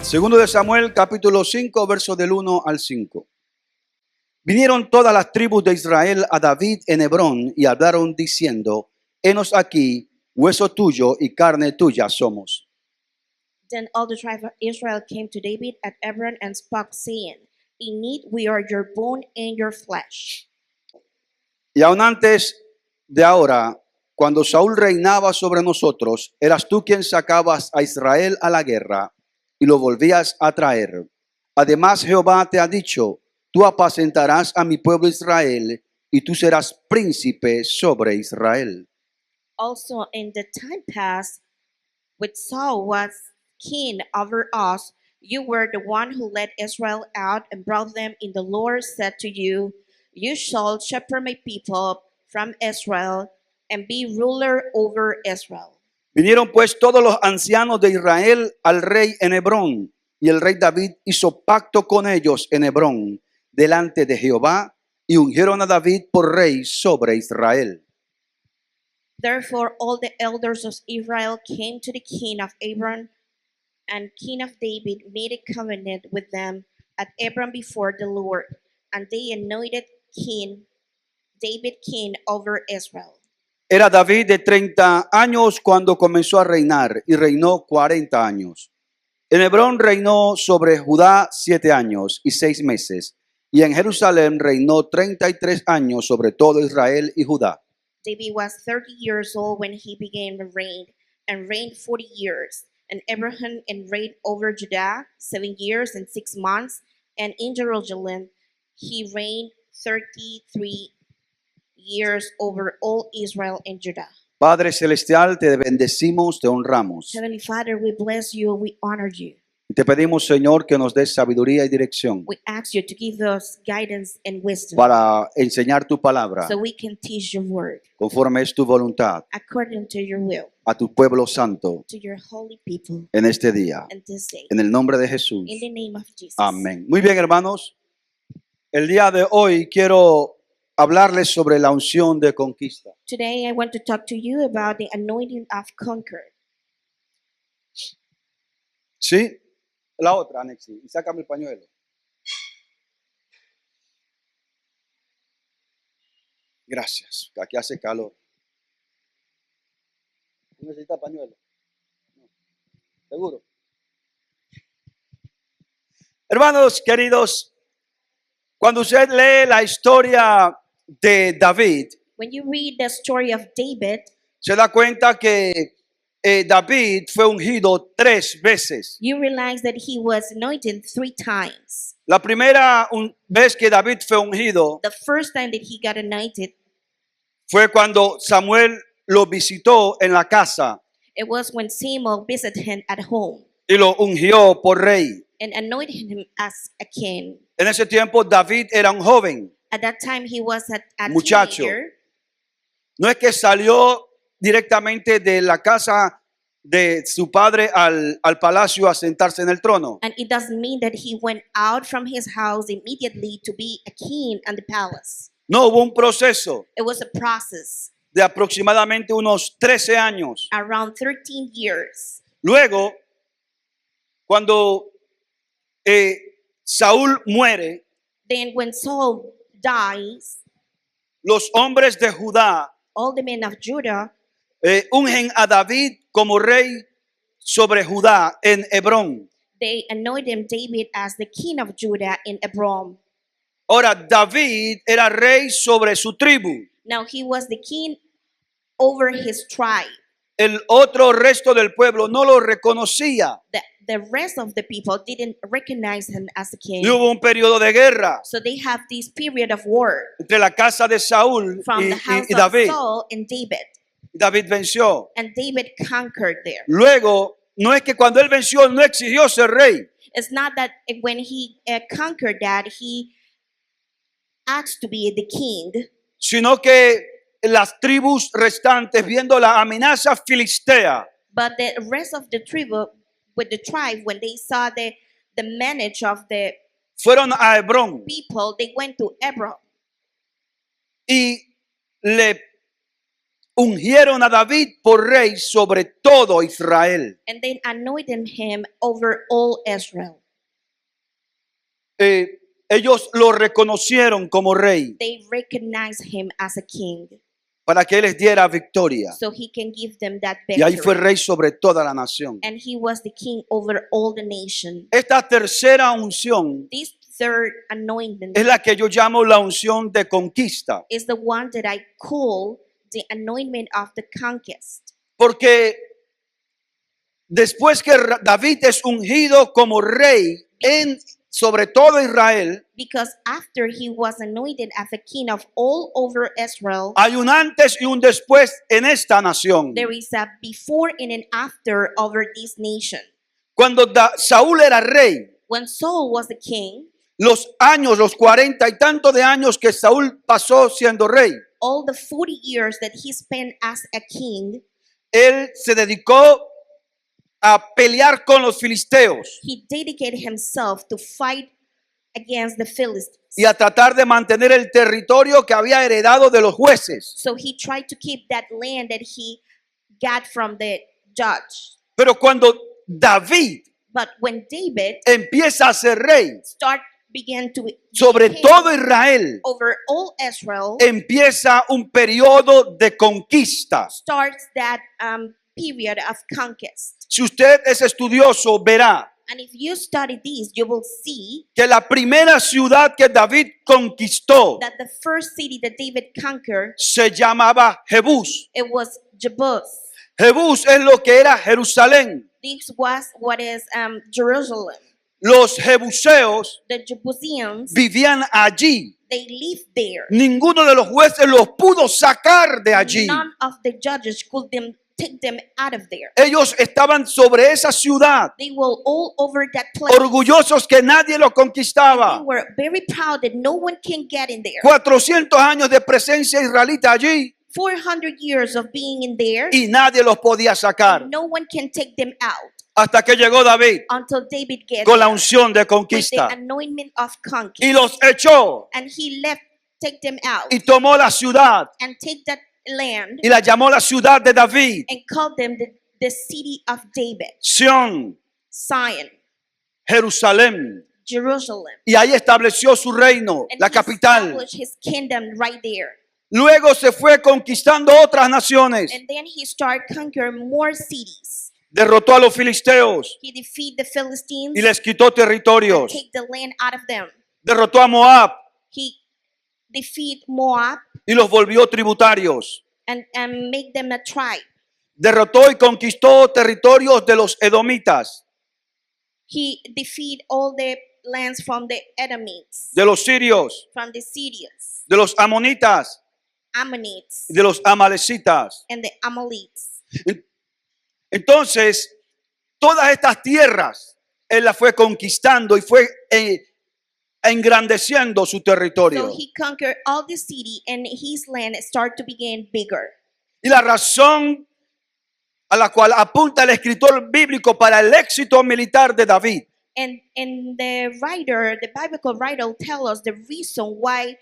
Segundo de Samuel, capítulo 5, versos del 1 al 5. Vinieron todas las tribus de Israel a David en Hebrón y hablaron diciendo: Henos aquí, hueso tuyo y carne tuya somos. Then all the tribe of Israel came to David at Hebron and spoke, saying, Indeed, we are your bone and your flesh. Y aun antes de ahora, cuando Saúl reinaba sobre nosotros, eras tú quien sacabas a Israel a la guerra y lo volvías a traer. Además, Jehová te ha dicho: tú apacentarás a mi pueblo Israel y tú serás príncipe sobre Israel. Also, in the time past, when Saul was king over us, you were the one who led Israel out and brought them in. The Lord said to you, You shall shepherd my people from Israel and be ruler over Israel. Vinieron pues todos los ancianos de Israel al rey en Hebrón, y el rey David hizo pacto con ellos en Hebrón delante de Jehová, y ungieron a David por rey sobre Israel. Therefore, all the elders of Israel came to the king of Hebron, and king of David made a covenant with them at Hebron before the Lord, and they anointed David king over Israel. Era David de 30 años cuando comenzó a reinar, y reinó 40 años. En Hebrón reinó sobre Judá 7 años y 6 meses, y en Jerusalén reinó 33 años sobre todo Israel y Judá. David was 30 years old when he began to reign, and reigned 40 years. And Abraham and reigned over Judah 7 years and 6 months, and in Jerusalem he reigned 33 years over all Israel and Judah. Padre Celestial, te bendecimos, te honramos. Heavenly Father, we bless you, we honor you. Y te pedimos, Señor, que nos des sabiduría y dirección We ask you to give us guidance and wisdom para enseñar tu palabra so we can teach your word conforme es tu voluntad according to your will, a tu pueblo santo to your holy people en este día. and this day. En el nombre de Jesús. In the name of Jesus. Amén. Muy bien, hermanos. El día de hoy quiero hablarles sobre la unción de conquista. Today I want to talk to you about the anointing of conquer. ¿Sí? La otra, Anexi. Y sácame el pañuelo. Gracias. Aquí hace calor. ¿Necesita pañuelo? No. ¿Seguro? Hermanos queridos, cuando usted lee la historia de David, When you read the story of David, se da cuenta que David fue ungido 3 veces. you realize that he was anointed 3 times. La primera vez que David fue ungido The first time that he got anointed, fue cuando Samuel lo visitó en la casa it was when Samuel visited him at home y lo ungió por rey. and anointed him as a king. En ese tiempo David era un joven. At that time he was a Muchacho. teenager. No es que salió directamente de la casa de su padre al palacio a sentarse en el trono. And it doesn't mean that he went out from his house immediately to be a king in the palace. No, hubo un proceso It was a process de aproximadamente unos 13 años. around 13 years. Luego, cuando Saúl muere, Then when Saul dies, los hombres de Judá all the men of Judah ungen a David como rey sobre Judá en Hebrón. they anointed David as the king of Judah in Hebron. Ahora, David era rey sobre su tribu. Now he was the king over his tribe. El otro resto del pueblo no lo reconocía. The rest of the people didn't recognize him as a king. Y hubo un periodo de guerra So they have this period of war entre la casa de Saúl from the house y of David. Saul and David. David venció. And David conquered there. Luego, no es que cuando él venció no exigió ser rey. It's not that when he conquered that, he asked to be the king, Sino que las tribus restantes, viendo la amenaza filistea, but the rest of the tribe, with the tribe, when they saw the manage of the fueron a Hebrón people, they went to Hebron y le ungieron a David por rey sobre todo Israel. and they anointed him over all Israel. Ellos lo reconocieron como rey They recognized him as a king, para que él les diera victoria. so he can give them that Y ahí fue victory. rey sobre toda la nación. And he was the king over all the nation. Esta tercera unción This third anointment es la que yo llamo la unción de conquista. is the one that I call the anointment of the conquest. Porque después que David es ungido como rey sobre todo Israel, Because after he was anointed as the king of all over Israel, hay un antes y un después en esta nación. there is a before and an after over this nation. Cuando Saúl era rey, When Saul was the king, los 40 y tantos de años que Saúl pasó siendo rey, all the 40 years that he spent as a king, él se dedicó a pelear con los filisteos he dedicated himself to fight against the Philistines. y a tratar de mantener el territorio que había heredado de los jueces. So he tried to keep that land that he got from the judge. Pero cuando David But when David empieza a ser rey began to be sobre king todo Israel, over all Israel, empieza un periodo de conquista. starts that period of conquest. Si usted es estudioso, verá And if you study this, you will see que la primera ciudad que David conquistó that the first city that David conquered, se llamaba Jebús. it was Jebus. Jebús es lo que era Jerusalén. This was what is Jerusalem. Los jebuseos The Jebusians, vivían allí. they lived there. Ninguno de los jueces los pudo sacar de allí. None of the judges could take them out of there. Ellos estaban sobre esa ciudad, They were all over that place. orgullosos que nadie lo They conquistaba. were very proud that no one can get in there. 400 años de presencia israelita allí 400 years of being in there, y nadie los podía sacar. no one can take them out Hasta que llegó David until David gets con la there unción de with the conquista anointment of y conquest. los echó And he left, take them out y tomó la ciudad and take that land y la llamó la ciudad de David, and called them the city of David, Sión, Zion, Jerusalén. Jerusalem. Y ahí estableció su reino, And la he capital. established his kingdom right there. Luego se fue conquistando otras naciones. And then he started conquering more cities. Derrotó a los filisteos He defeated the Philistines y les quitó and territorios. take the land out of them. Derrotó a Moab He defeated Moab y los volvió tributarios. and make them a tribe. Derrotó y conquistó territorios de los edomitas, He defeated all the lands from the Edomites, de los sirios, from the Syrians, de los amonitas Ammonites, y de los amalecitas. and the Amalekites. Entonces, todas estas tierras él las fue conquistando y fue engrandeciendo su territorio. So he conquered all the city, and his land started to begin bigger. Y la razón a la cual apunta el escritor bíblico para el éxito militar de David And the biblical writer, tells us the reason why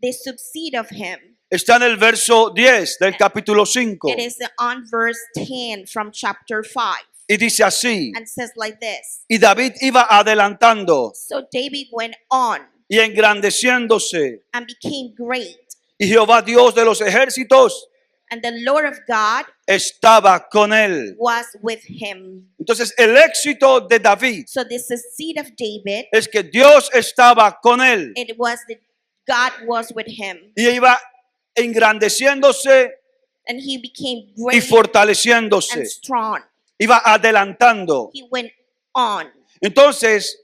they succeed of him. está en el verso 10 del capítulo 5 It is on verse 10 from chapter 5, y dice así: and says like this. y David iba adelantando So David went on y engrandeciéndose, and became great, y Jehová Dios de los ejércitos and the Lord of God estaba con él. was with him. Entonces el éxito de David So this is seed of David. es que Dios estaba con él It was that God was with him, y iba engrandeciéndose and he became y great fortaleciéndose, and strong. iba adelantando. He went on. Entonces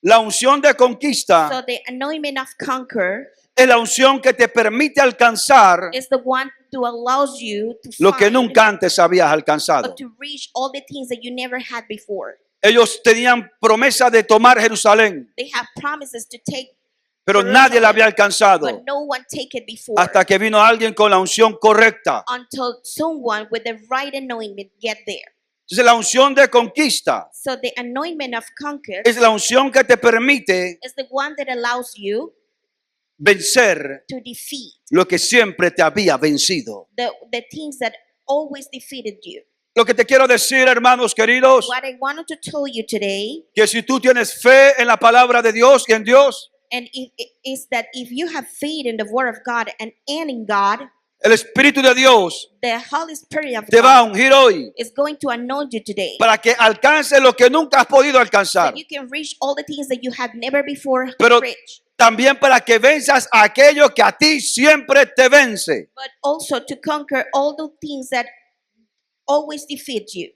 la unción de conquista So the anointment of conquer es la unción que te permite alcanzar is the one to allows you to lo que find nunca antes habías or alcanzado. to reach all the things that you never had before. Ellos tenían promesa de tomar Jerusalén, They have promises to take, pero nadie la había alcanzado but no one take it before hasta que vino alguien con la unción correcta. until someone with the right anointment get there. Entonces la unción de conquista So the anointment of conquer es la unción que te permite is the one that allows you vencer to defeat lo que siempre te había vencido. the things that always defeated you. Lo que te quiero decir, hermanos queridos, What I wanted to tell you today, que si tú tienes fe en la palabra de Dios y en Dios, and is that if you have faith in the Word of God and in God, el Espíritu de Dios the Holy Spirit of te va a God ungir hoy is going to anoint you today, para que alcances lo que nunca has podido so alcanzar. you can reach all the things that you have never before Pero reached, también para que venzas a aquello que a ti siempre te vence. but also to conquer all the things that always defeat you.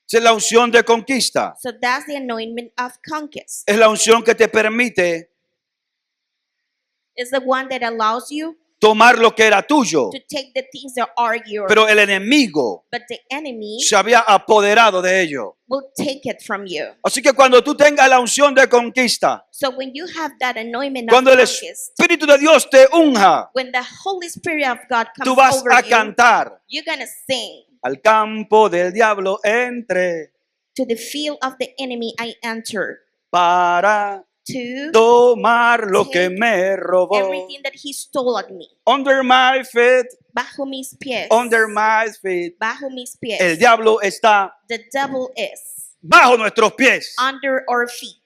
Esa es la unción de conquista. So that's the anointment of conquest. Es la unción que te permite It's the one that allows you tomar lo que era tuyo. to take the things that are yours, Pero el enemigo but the enemy se había apoderado de ello. will take it from you. Así que cuando tú tengas la unción de conquista, So when you have that anointment of cuando el conquest, Espíritu de Dios te unja, when the Holy Spirit of God tú comes vas over a you, cantar. you're gonna sing. Al campo del diablo entre To the field of the enemy I enter, para to tomar lo que take me robó. everything that he stole on me. Under my feet, Bajo mis pies. under my feet. Bajo mis pies. El diablo está The devil is bajo nuestros pies. under our feet.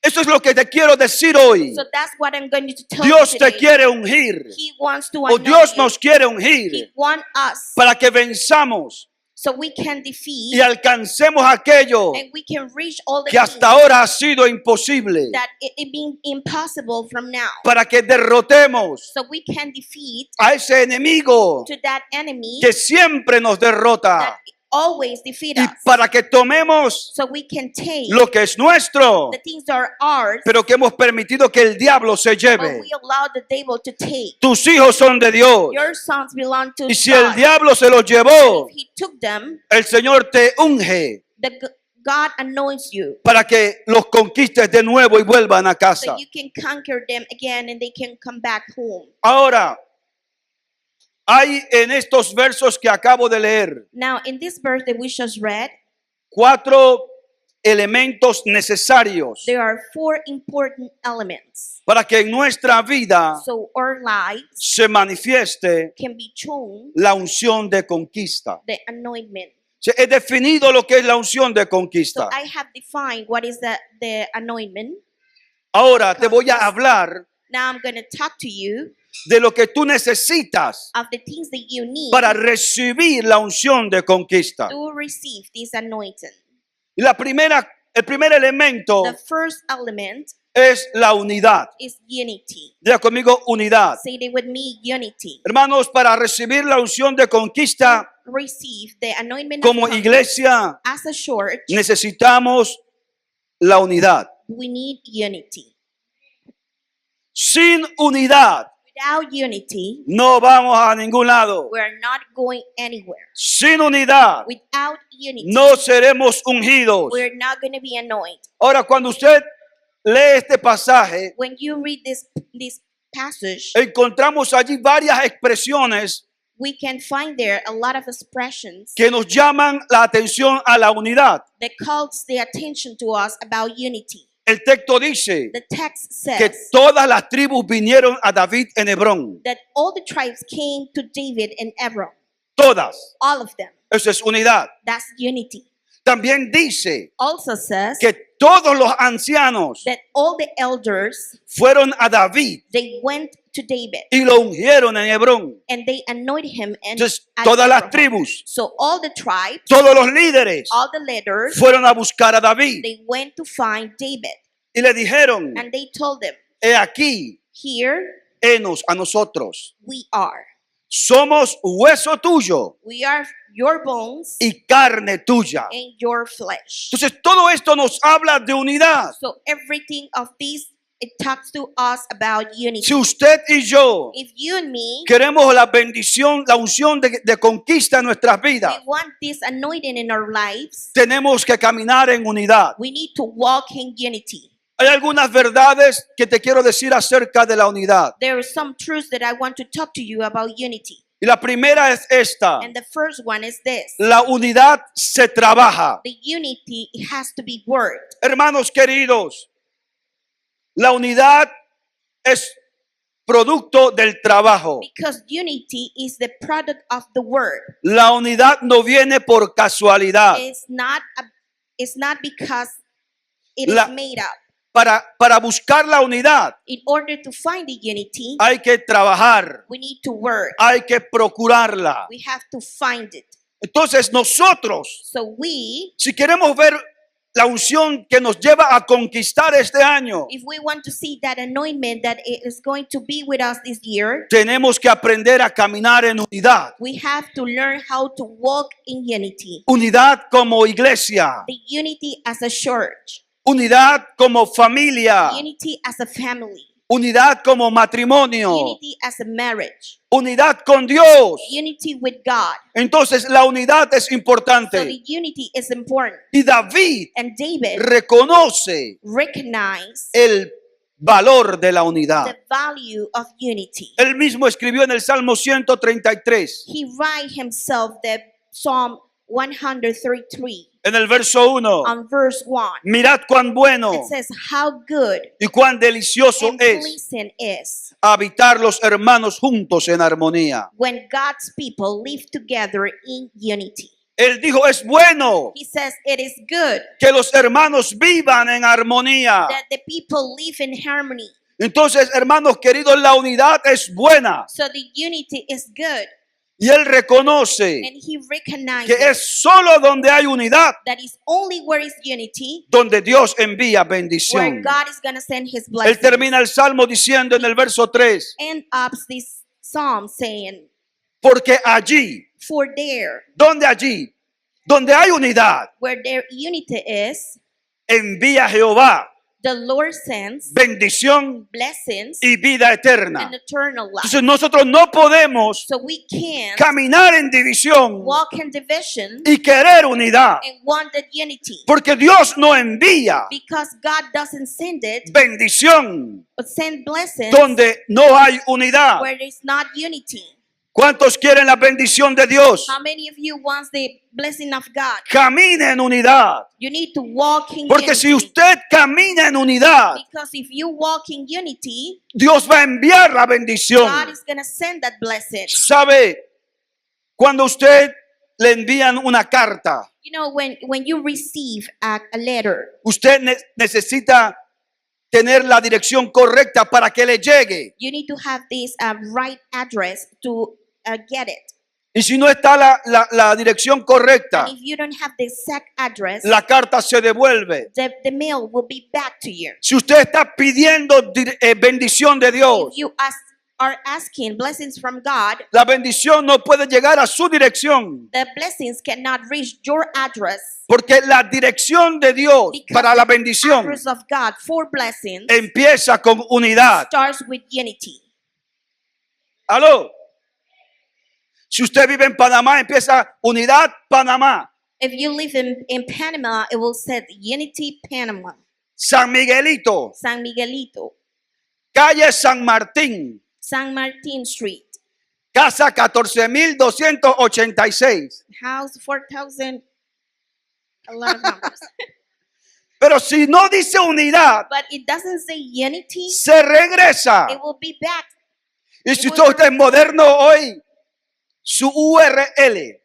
Eso es lo que te quiero decir hoy. So that's what I'm going to tell Dios you te today. quiere ungir. He wants to O anoint Dios you. nos quiere He ungir wants us para que venzamos so we can defeat y alcancemos aquello and we can reach all the que hasta things ahora ha sido imposible. that it being impossible from now. Para que derrotemos So we can defeat a ese enemigo to that enemy que siempre nos derrota. that always defeat Y us. para que tomemos So we can take lo que es nuestro, the things that are ours, pero que hemos permitido que el diablo se but lleve. we allow the devil to take. Tus hijos son de Dios. Your sons belong to Y si el God. diablo se los llevó, If he took them, el Señor te unge God anoints you para que los conquistes de nuevo y vuelvan a so casa. you can conquer them again and they can come back home. Ahora, hay en estos versos que acabo de leer Now, in this verse that we just read, 4 elementos necesarios there are 4 important elements. para que en nuestra vida So our lives se manifieste can be shown la unción de conquista. the anointment. He definido lo que es la unción de So conquista. I have defined what is the anointment. Ahora te voy a hablar Now I'm going to talk to you de lo que tú necesitas of the things that you need para recibir la unción de conquista. to receive this anointing. Y el primer elemento The first element es la unidad. is unity. Diga conmigo unidad. Say it with me, unity. Hermanos, para recibir la unción de conquista Receive the anointment como of God. iglesia As a church, necesitamos la unidad. we need unity. Sin unidad Without unity, no vamos a ningún lado. we're not going anywhere. Sin unidad Without unity, no seremos ungidos. we're not going to be anointed. Ahora, cuando usted lee este pasaje, When you read this passage, encontramos allí varias expresiones we can find there a lot of expressions que nos llaman la atención a la unidad. that calls the attention to us about unity. El texto dice The text que says todas las tribus vinieron a David en Hebrón. that all the tribes came to David in Hebron. Todas. All of them. Eso es unidad. That's unity. También dice Also says que todos los ancianos that all the elders, fueron a David they went to David y lo ungieron en Hebrón. and they anointed him. And Entonces, todas las Hebron. tribus, So all the tribes, todos los líderes all the leaders, fueron a buscar a David they went to find David. y le dijeron, And they told them, he aquí, here henos a nosotros. we are. Somos hueso tuyo We are your bones y carne tuya. and your flesh. Entonces, todo esto nos habla de unidad. So everything of this, it talks to us about unity. Si usted y yo If you and me, queremos la bendición, la unción de conquista en nuestras vidas, we want this anointing in our lives, tenemos que caminar en unidad. we need to walk in unity. Hay algunas verdades que te quiero decir acerca de la unidad. There are some truths that I want to talk to you about unity. Y la primera es esta. And the first one is this. La unidad se trabaja. The unity has to be worked. Hermanos queridos, la unidad es producto del trabajo. Because unity is the product of the word. La unidad no viene por casualidad. It's not because it La- is made up. Para buscar la unidad In order to find the unity, hay que trabajar, we need to work. hay que procurarla. We have to find it. Entonces nosotros, So we, si queremos ver la unción que nos lleva a conquistar este año, if we want to see that anointment that is going to be with us this year, tenemos que aprender a caminar en unidad. we have to learn how to walk in unity. Unidad como iglesia, The unity as a church, unidad como familia, unity as a family, unidad como matrimonio, unity as a marriage, unidad con Dios. unity with God. Entonces la unidad es So importante. the unity is important. Y David And David reconoce recognized el valor de la unidad. the value of unity. Él mismo escribió en el Salmo 133, He write himself the Psalm 133 en el verso 1. on verse 1. Mirad cuán bueno It says how good y cuán delicioso and es pleasant is habitar los hermanos juntos en armonía. when God's people live together in unity. Él dijo, es bueno He says it is good que los hermanos vivan en armonía. that the people live in harmony. Entonces, hermanos queridos, la unidad es buena. So the unity is good. Y él reconoce And he recognizes que es solo donde hay unidad that is only where is unity donde Dios envía where bendición. God is going to send his Él blessing. termina el Salmo diciendo en el verso 3, End up this psalm saying, porque allí, for there, ¿dónde allí? Donde hay unidad, where their unity is, envía Jehová the Lord sends bendición blessings y vida eterna. and eternal life. Entonces nosotros no podemos So we can't caminar en división walk in division y querer unidad, and want that unity. porque Dios no envía Because God doesn't send it, bendición but send blessings donde no hay unidad. where there's not unity. ¿Cuántos quieren la bendición de Dios? How many of you wants the blessing of God? Camine en unidad, You need to walk in porque unity. si usted camina en unidad, Because if you walk in unity, Dios va a enviar la God bendición. is going to send that blessing. ¿Sabe? Cuando usted le envían una carta, You know, when you receive a letter, usted necesita tener la dirección correcta para que le llegue. you need to have this right address to get it. Y si no está la dirección correcta, And if you don't have the exact address, la carta se devuelve. the mail will be back to you. Si usted está pidiendo bendición de If Dios, you are asking blessings from God, la bendición no puede llegar a su dirección, the blessings cannot reach your address. porque la dirección de Dios Because para la the bendición address of God for blessings empieza con unidad. starts with unity. ¿Aló? Si usted vive en Panamá, empieza unidad Panamá. If you live in Panama, it will say Unity Panama, San Miguelito, San Miguelito, calle San Martín, San Martin Street, casa 14,286. house 4,000, a lot of numbers. Pero si no dice unidad, But it doesn't say unity, se regresa. it will be back. Y si usted es moderno hoy, su URL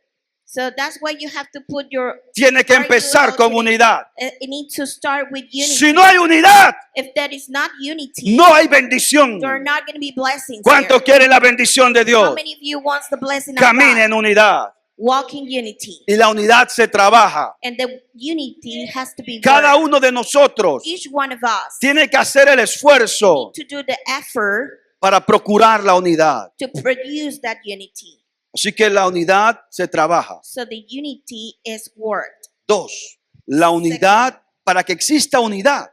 So that's why you have to put your, tiene que empezar con unidad. it needs to start with unity. Si no hay unidad, If that is not unity, no hay bendición. there are not going to be blessings ¿Cuánto there. quieren la bendición de How Dios? many of you wants the blessing of Camine God? en unidad. Walk in unity. Y la unidad se trabaja. And the unity has to be Cada worked. uno de nosotros Each one of us tiene que hacer el esfuerzo to do the effort para procurar la unidad. to produce that unity. Así que la unidad se trabaja. So the unity is worked. 2. La unidad, para que exista unidad,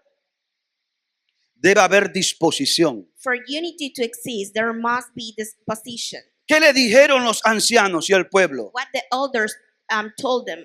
debe haber disposición. For unity to exist, there must be disposition. ¿Qué le dijeron los ancianos y el pueblo? What the elders told them,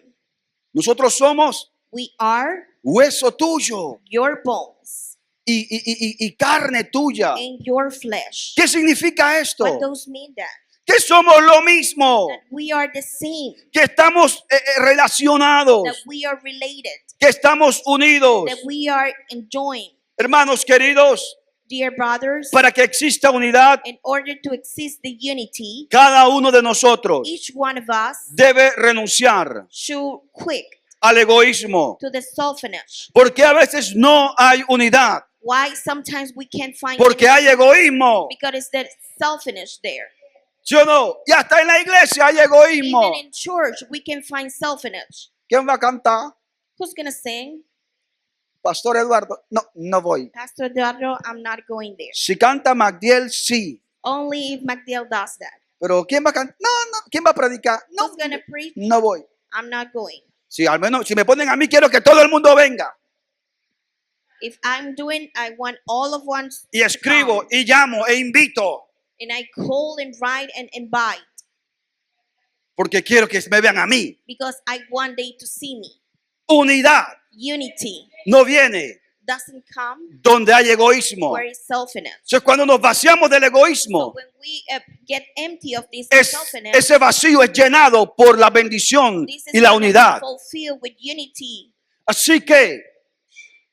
Nosotros somos we are hueso tuyo your bones y carne tuya. and your flesh. ¿Qué significa What esto? those mean that? Que somos lo mismo, That we are the same, que estamos relacionados, that we are related, que estamos unidos. that we are enjoying. Hermanos queridos, Dear brothers, para que exista unidad, in order to exist the unity, cada uno de nosotros each one of us debe renunciar should quit al egoísmo. to the selfishness. Porque a veces no hay unidad. Why sometimes we can't find Porque hay unity? egoísmo. Because it's that selfishness there. ¿Sí o no? Y hasta en la iglesia hay egoísmo. Even in church, we can find selfishness. ¿Quién va a cantar? Who's gonna sing? Pastor Eduardo. No, no voy. Pastor Eduardo, I'm not going there. Si canta Magdiel, sí. Only if MacDill does that. Pero ¿quién va a cantar? No, no. ¿Quién va a predicar? No, Who's gonna preach? no voy. I'm not going. Si al menos, si me ponen a mí, quiero que todo el mundo venga. If I'm doing, I want all of ones Y escribo, y llamo, e invito. and I call and write and invite Porque quiero que me vean a mí. because I want they to see me. Unidad Unity no viene doesn't come donde hay egoísmo. where it's selfishness. Entonces, cuando nos vaciamos del So egoísmo, when we get empty of this es, selfishness, ese vacío es llenado por la bendición this is y la gonna be unidad. fulfilled with unity. Así que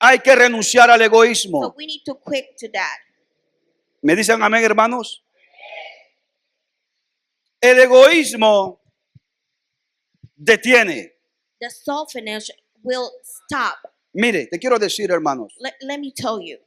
hay que renunciar al So egoísmo. we need to quit to that. ¿Me dicen amén, hermanos? El egoísmo detiene. The selfishness will stop. Mire, te quiero decir, hermanos, Let me tell you,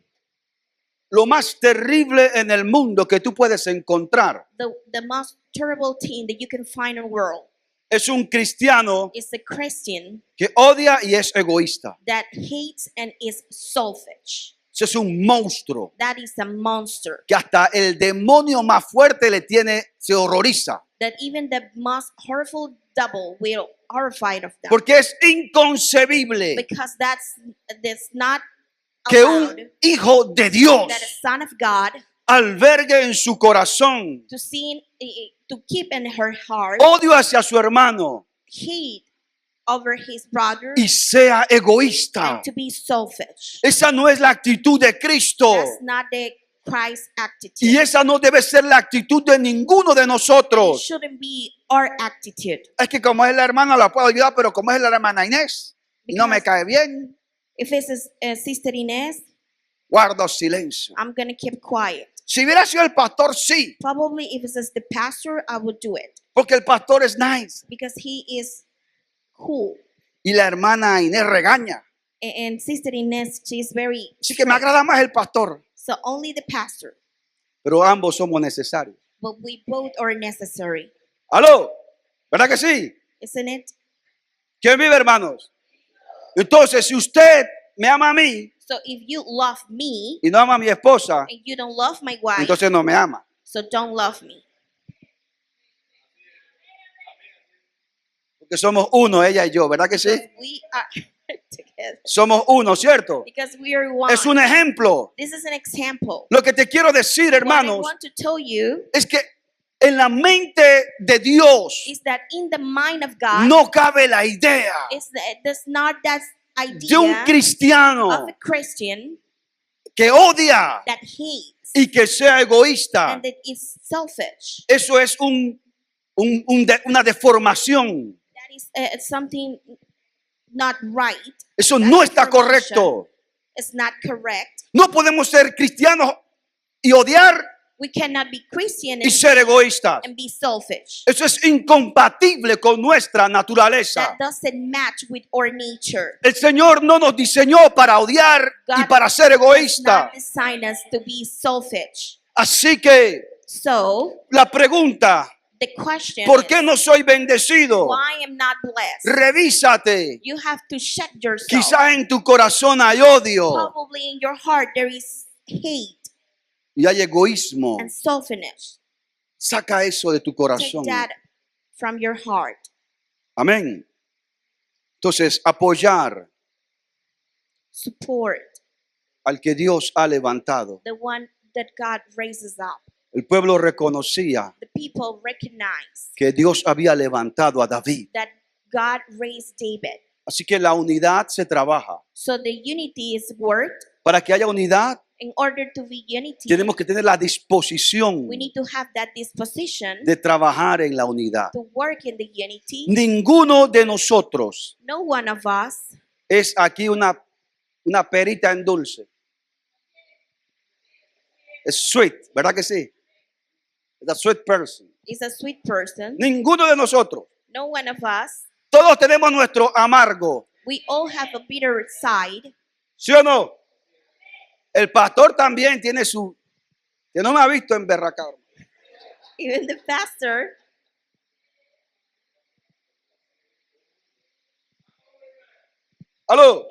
lo más terrible en el mundo que tú puedes encontrar the most terrible thing that you can find in the world es un cristiano is a Christian que odia y es egoísta. that hates and is selfish. Ese es un monstruo That is a monster. que hasta el demonio más fuerte le tiene, se horroriza. That even the most horrible devil will horrified of them. Porque es inconcebible Because that's not que allowed un hijo de Dios that a son of God albergue en su corazón to see to keep in her heart odio hacia su hermano hate over his brother y sea egoísta. and to be selfish. Esa no es la actitud de Cristo. That's not the Christ attitude. Y esa no debe ser la actitud de ninguno de It nosotros. shouldn't be our attitude. Es que como es la hermana la puedo ayudar, pero como es la hermana Inés y no me cae bien, If it's Sister Inez, guardo silencio. I'm gonna keep quiet. Si hubiera sido el pastor, sí, Probably if it's the pastor, I would do it porque el pastor es nice. because he is cool. Y la hermana Inés regaña. And Sister Inez, she's very Así que me agrada más el pastor. so only the pastor, Pero ambos somos necesarios. but we both are necessary, ¿Aló? ¿Verdad que sí? isn't it? ¿Quién vive, hermanos? Entonces, si usted me ama a mí So if you love me y no ama a mi esposa, and you don't love my wife, entonces no me ama. so don't love me. Porque somos uno, ella y yo, ¿verdad que sí? Because we are together. Somos uno, ¿cierto? Because we are one. Es un ejemplo. This is an example. Lo que te quiero decir, What I hermanos, want to tell you es que en la mente de Dios is that in the mind of God, no cabe la idea there's not that de un idea cristiano of a Christian que odia that hates y que sea egoísta. and that is selfish. Eso es una deformación. That is something not right. Eso That no está information correcto. It's not correct. No podemos ser cristianos y odiar We cannot be Christian y ser egoístas. and be selfish. Eso es incompatible con nuestra naturaleza. That doesn't match with our nature. El Señor no nos diseñó para odiar y God para ser does egoístas. not design us to be selfish. Así que So la pregunta, the question ¿por qué is, no soy bendecido? why am not blessed? Revísate. You have to check yourself. Quizás en tu corazón hay odio Probably in your heart there is hate y hay egoísmo. and selfishness. Saca eso de tu Take corazón. that from your heart. Amén. Entonces, apoyar Support al que Dios ha levantado. the one that God raises up. El pueblo reconocía The people recognize que Dios había levantado a David. that God raised David. Así que la unidad se trabaja. So the unity is worked. Para que haya unidad, In order to be unity, tenemos que tener la disposición we need to have that disposition de trabajar en la unidad. to work in the unity. Ninguno de nosotros No one of us es aquí una perita en dulce. Es sweet, ¿verdad que sí? Es a sweet person. is a sweet person. Ninguno de nosotros. No one of us. Todos tenemos nuestro amargo. We all have a bitter side. ¿Sí o no? El pastor también tiene su... Que no me ha visto emberracar. Even the pastor. ¡Aló!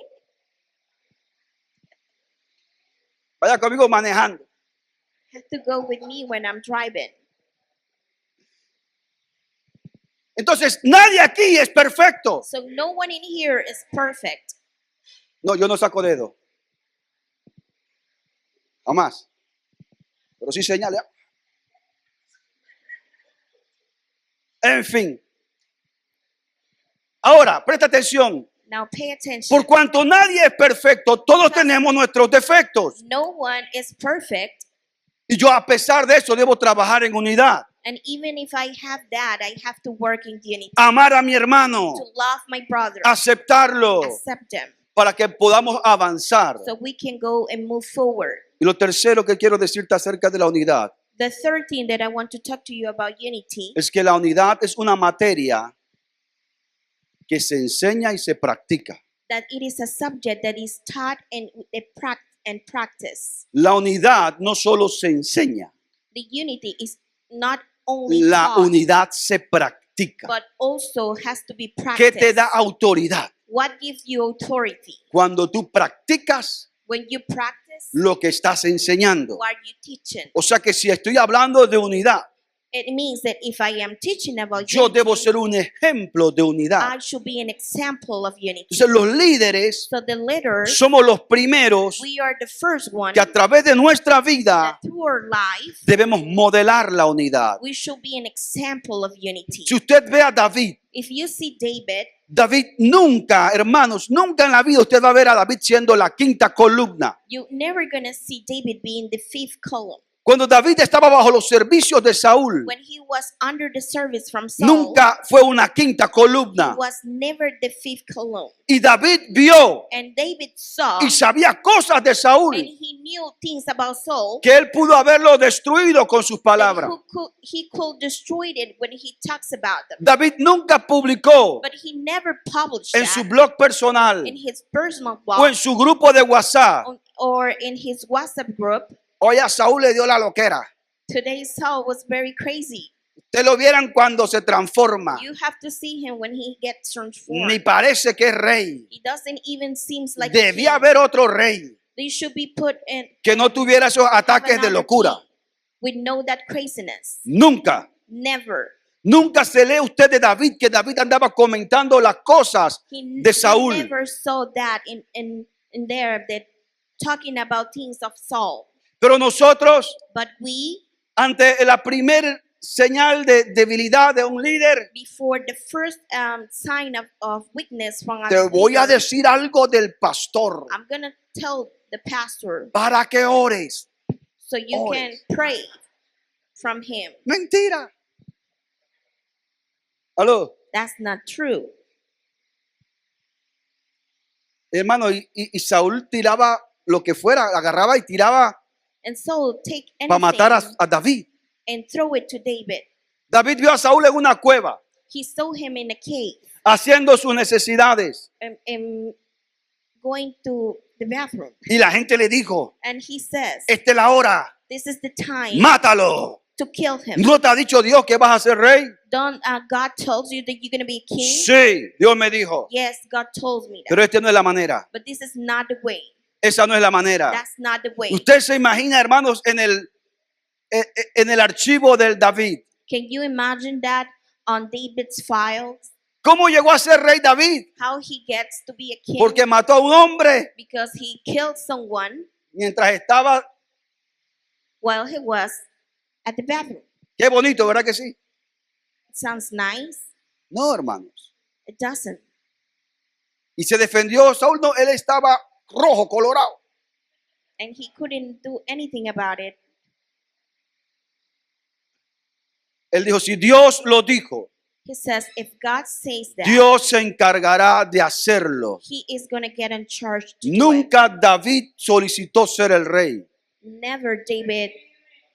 Vaya conmigo manejando. Has to go with me when I'm driving. Entonces, nadie aquí es perfecto. So no one in here is perfect. No, yo no saco dedo. Jamás. Pero sí señale. En fin. Ahora, presta atención. Now pay attention. Por cuanto nadie es perfecto, todos tenemos nuestros defectos. No one is perfect. Y yo a pesar de eso debo trabajar en unidad. And even if I have that, I have to work in unity. Amar a mi hermano. To love my brother. Aceptarlo. Accept them. Para que podamos avanzar. So we can go and move forward. Y lo tercero que quiero decirte acerca de la unidad The third thing that I want to talk to you about unity es que la unidad es una materia que se enseña y se practica. that it is a subject that is taught and practiced. La unidad no solo se enseña, The unity is not only la taught, unidad se practica. but also has to be ¿Qué practiced. te da autoridad? What gives you authority? Cuando tú practicas When you practice, lo que estás enseñando. what are you teaching? O sea que si estoy hablando de unidad, It means that if I am teaching about yo unity, debo ser un ejemplo de unidad. I should be an example of unity. Entonces los líderes So the leaders, somos los primeros we are the first one que a través de nuestra that vida through our life, debemos modelar la unidad. we should be an example of unity. Si usted ve a David, If you see David, David nunca, hermanos, nunca en la vida usted va a ver a David siendo la quinta columna. you're never going to see David being the fifth column. Cuando David estaba bajo los servicios de Saúl, When he was under the service from Saul, nunca fue una quinta he columna. was never the fifth column. Y David vio And David saw y sabía cosas de and Saúl he knew things about Saul que él pudo haberlo destruido con sus that palabras. he could destroy it when he talks about them. David nunca publicó But he never published en su that blog personal in his personal o blog en su grupo de WhatsApp. or in his WhatsApp group. Oye, a Saúl le dio la loquera. Today Saul was very crazy. Ustedes lo vieran cuando se transforma. You have to see him when he gets transformed. Ni parece que es rey. He doesn't even seems like a Debía king. haber otro rey They should be put in que no tuviera esos ataques de another locura. king with no that craziness. Nunca. Never. Nunca se lee usted de David que David andaba comentando las cosas de He Saúl. never saw that in there that talking about things of Saul. Pero nosotros, But we, ante la primera señal de debilidad de un líder, before the first sign of weakness from our te voy a leader, decir algo del pastor I'm gonna tell the pastor para que ores. so you can pray from him. Mentira. Aló, That's not true. hermano, y Saúl tiraba lo que fuera, agarraba y tiraba And so take para matar anything a David. and throw it to David. David vio a Saúl en una cueva He saw him in a cave haciendo sus necesidades and going to the bathroom. y la gente le dijo, And he says, esta es la hora, this is the time mátalo. to kill him. ¿No te ha dicho Dios que vas a ser rey? Don't God tells you that you're going to be a king? Sí, Dios me dijo. Yes, God told me that. Pero esta no es la manera. But this is not the way. Esa no es la manera. That's not the way. Usted se imagina, hermanos, en el archivo del David. Can you imagine that on David's files? ¿Cómo llegó a ser rey David? How he gets to be a king? Porque mató a un hombre Because he killed someone mientras estaba. while he was at the bathroom. Qué bonito, ¿verdad que sí? It sounds nice. No, hermanos. It doesn't. Y se defendió Saúl, no, él estaba rojo, colorado. And he couldn't do anything about it. Él dijo, si Dios lo dijo, He says, if God says that, Dios se encargará de hacerlo. he is going to get in charge to do it. Nunca David solicitó ser el rey. never David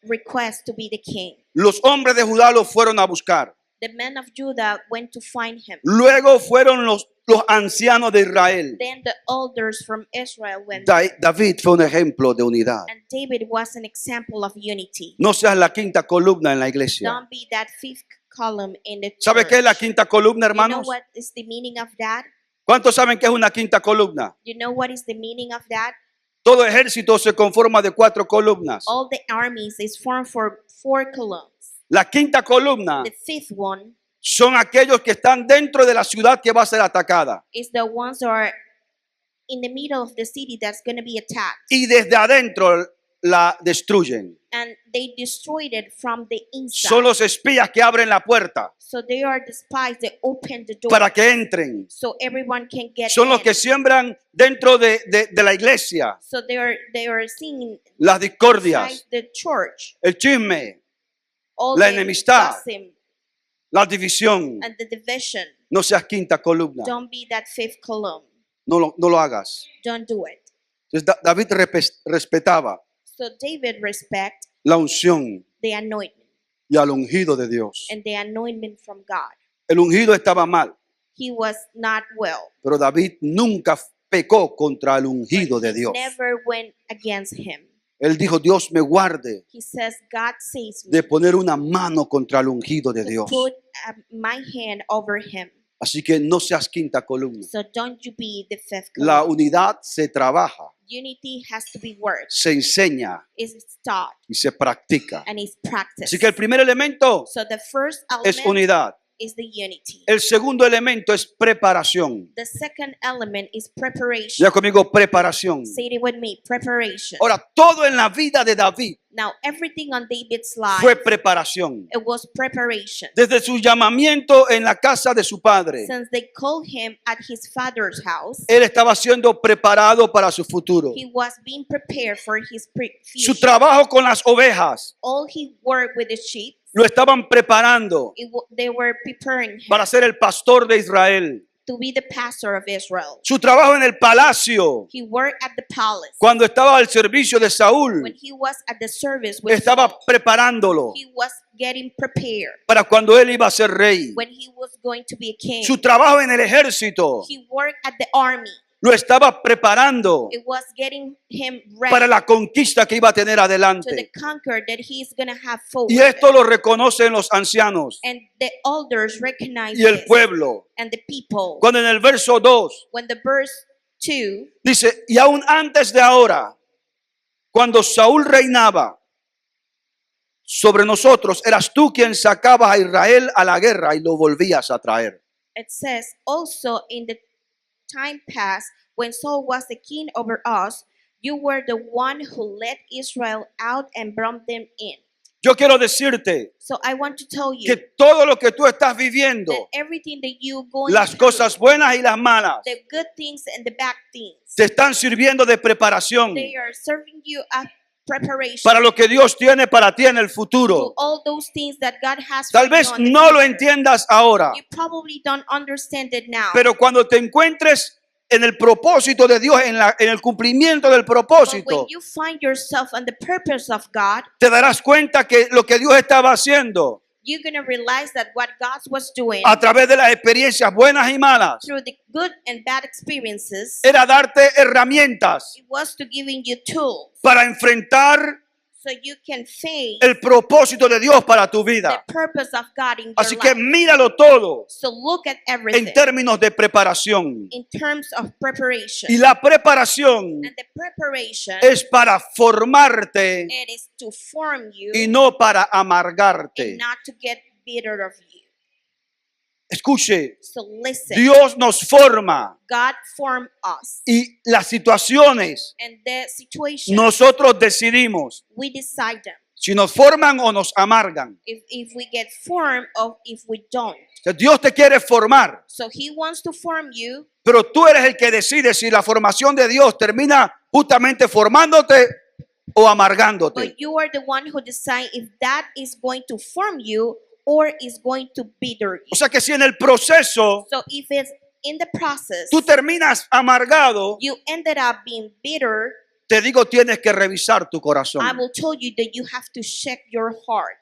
request to be the king. Los hombres de Judá lo fueron a buscar. The men of Judah went to find him. Luego fueron los ancianos de Israel. Then the elders from Israel went. David fue un ejemplo de unidad. And David was an example of unity. No seas la quinta columna en la iglesia. Don't be that fifth column in the church. ¿Sabe qué es la quinta columna, You know hermanos? what is the meaning of that? ¿Cuántos saben qué es una quinta columna? You know what is the meaning of that? Todo ejército se conforma de 4 columnas. All the armies is formed for 4 columns. La quinta columna The fifth one son aquellos que están dentro de la ciudad que va a ser atacada. is the ones that are in the middle of the city that's going to be attacked. Y desde adentro la destruyen. And they destroyed it from the inside. Son los espías que abren la puerta So they are the spies that open the door para que entren. so everyone can get Son los in. que siembran dentro de la iglesia So they are seeing las inside discordias, the church el chisme, all la the enemistad. gossip la división. and the division. No seas quinta columna. Don't be that fifth column. No lo hagas. Don't do it. Entonces David respetaba So David respect la unción the anointment y al ungido de Dios. and the anointment from God. El ungido estaba mal, He was not well. pero David nunca pecó contra el ungido de Dios. Never went against him. Él dijo, Dios me guarde He says, God saves me de poner una mano contra el ungido de to Dios. put my hand over him. Así que no seas quinta columna. So don't you be the fifth La column. unidad se trabaja, Unity has to be worked, se enseña is taught, y se practica. and is practiced. Así que el primer elemento So the first es element unidad. is the unity. El segundo elemento es preparación. The second element is preparation. Ya conmigo, preparación. Say it with me, preparation. Ahora, todo en la vida de David Now everything on David's life, fue preparación. it was preparation. Desde su llamamiento en la casa de su padre, Since they called him at his father's house, él estaba siendo preparado para su futuro. he was being prepared for his Su future. trabajo con las ovejas All he worked with the sheep, lo estaban preparando they were preparing him para ser el pastor de Israel. to be the pastor of Israel. Su trabajo en el palacio, He worked at the palace. cuando estaba al servicio de Saúl, When he was at the service with estaba Saul, preparándolo he was getting prepared. para cuando él iba a ser rey. When he was going to be a king, Su trabajo en el ejército he worked at the army. lo estaba preparando It was getting him ready para la conquista que iba a tener to the adelante. conquer that he's going to have forward. Y esto lo reconocen los ancianos And the elders recognize y el this, pueblo. and the people. Cuando en el verso 2 When the verse 2, dice, y aún antes de ahora, cuando Saúl reinaba sobre nosotros, eras tú quien sacabas a Israel a la guerra y lo volvías a traer. it says, also in the time past, when Saul was the king over us, you were the one who led Israel out and brought them in. Yo quiero decirte So I want to tell you que todo lo que tú estás viviendo, that everything that you going las through, cosas buenas y las malas, the good things and the bad things, te están sirviendo de preparación they are serving you a preparation para lo que Dios tiene para ti en el to futuro. all those things that God has for Tal you vez on the no lo future. entiendas ahora, You probably don't understand it now. pero cuando te encuentres en el propósito de Dios, en el cumplimiento del But when propósito, you find yourself on the purpose of God, te darás cuenta que lo que Dios estaba haciendo you're going to realize that what God was doing a través de las experiencias buenas y malas through the good and bad experiences, era darte herramientas it was to giving you tools para enfrentar so you can face el propósito de Dios para tu vida. the purpose of God in your Así que life. míralo todo So look at en everything términos de preparación. in terms of preparation. Y la preparación And the preparation, es para formarte it is to form you y no para amargarte. and not to get bitter of you. Escuche, So listen, Dios nos forma God formed us. y las situaciones And the situation, nosotros decidimos we decide them. si nos forman o nos amargan. If we get formed or if we don't. O sea, Dios te quiere formar, So he wants to form you, pero tú eres el que decide si la formación de Dios termina justamente formándote o amargándote. but you are the one who decide if that is going to form you or is going to bitter you. O sea que si en el proceso So if it's in the process, tú terminas amargado, you ended up being bitter, te digo, tienes que revisar tu corazón. I will tell you that you have to check your heart.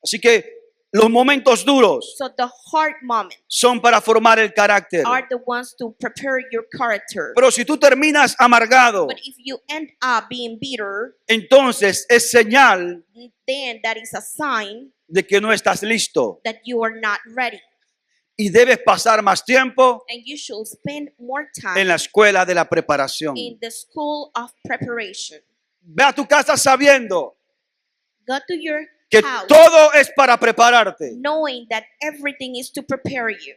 Así que los momentos duros So the hard moments son para formar el carácter. are the ones to prepare your character. Pero si tú terminas amargado, But if you end up being bitter, entonces es señal then that is a sign de que no estás listo that you are not ready. y debes pasar más tiempo And you should spend more en time la escuela de la preparación. in the school of preparation. Ve a tu casa sabiendo Go to your que house todo es para prepararte, knowing that everything is to prepare you,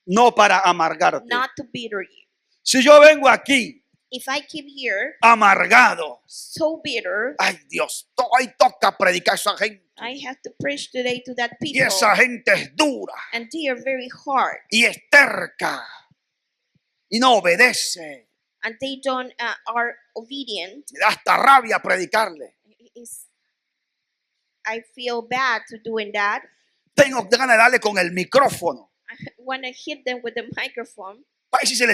no para amargarte. not to bitter you. Si yo vengo aquí If I keep here amargado, so bitter, ay Dios, hoy toca predicar a esa gente I have to preach today to that y people, esa gente es dura and they are very hard, y es terca y no obedece. and they don't are obedient. Me da hasta rabia predicarle. I feel bad to doing that. Tengo ganas de darle con el micrófono. I want to hit them with the microphone, Para ver si se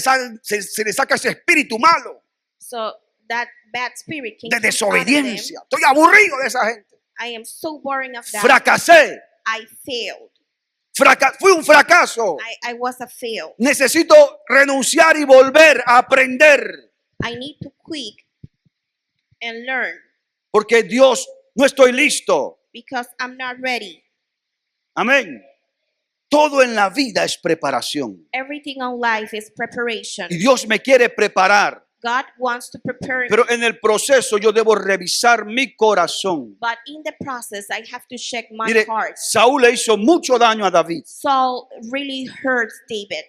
le saca ese espíritu malo so that bad spirit can de come out of them. desobediencia. Estoy aburrido de esa gente. I am so boring of that. Fracasé. I failed. Fui un fracaso. I was a fail. Necesito renunciar y volver a aprender. I need to quit and learn Porque Dios, no estoy listo. because I'm not ready. Amén. Todo en la vida es preparación. Everything on life is preparation. Y Dios me quiere preparar. God wants to prepare me, Pero en el proceso yo debo revisar mi corazón. but in the process, I have to check my Mire, heart. Saúl le hizo mucho daño a David. Saul really hurts David.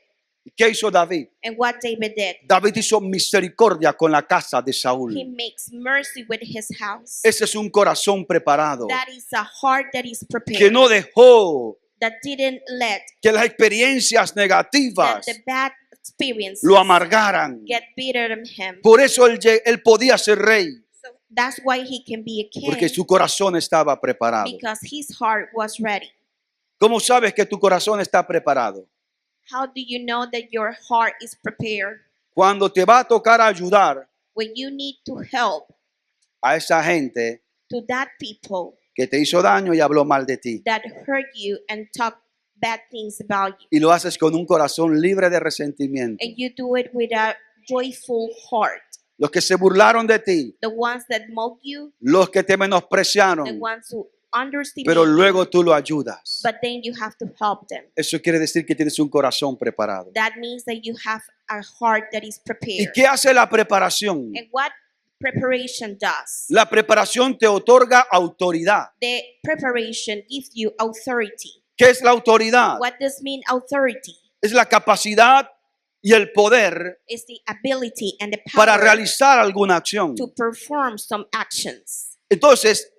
¿Qué hizo David? And what David did, David hizo misericordia con la casa de he Saúl. makes mercy with his house. Ese es un corazón preparado That is a heart that is que prepared, no dejó that didn't let que las experiencias that negativas the bad experiences lo amargaran. get bitter in him. Por eso él podía ser rey, So that's why he can be a king, porque su corazón estaba preparado. because his heart was ready. ¿Cómo sabes que tu corazón está preparado? How do you know that your heart is prepared? Cuando te va a tocar ayudar When you need to help a esa gente to that people que te hizo daño y habló mal de ti. that hurt you and talk bad things about you, Y lo haces con un corazón libre de resentimiento. and you do it with a joyful heart. Los que se burlaron de ti, The ones that mock you, los que te the menospreciaron, ones who underestimate pero you, luego tú lo ayudas. but then you have to help them. Eso quiere decir que tienes un corazón preparado. That means that you have a heart that is ¿Y prepared. qué hace la preparación? And what preparation does? La preparación te otorga autoridad. The preparation gives you authority. ¿Qué es la autoridad? What does mean authority? Es la capacidad y el poder It's the ability and the para power realizar alguna acción. to perform some actions. Entonces,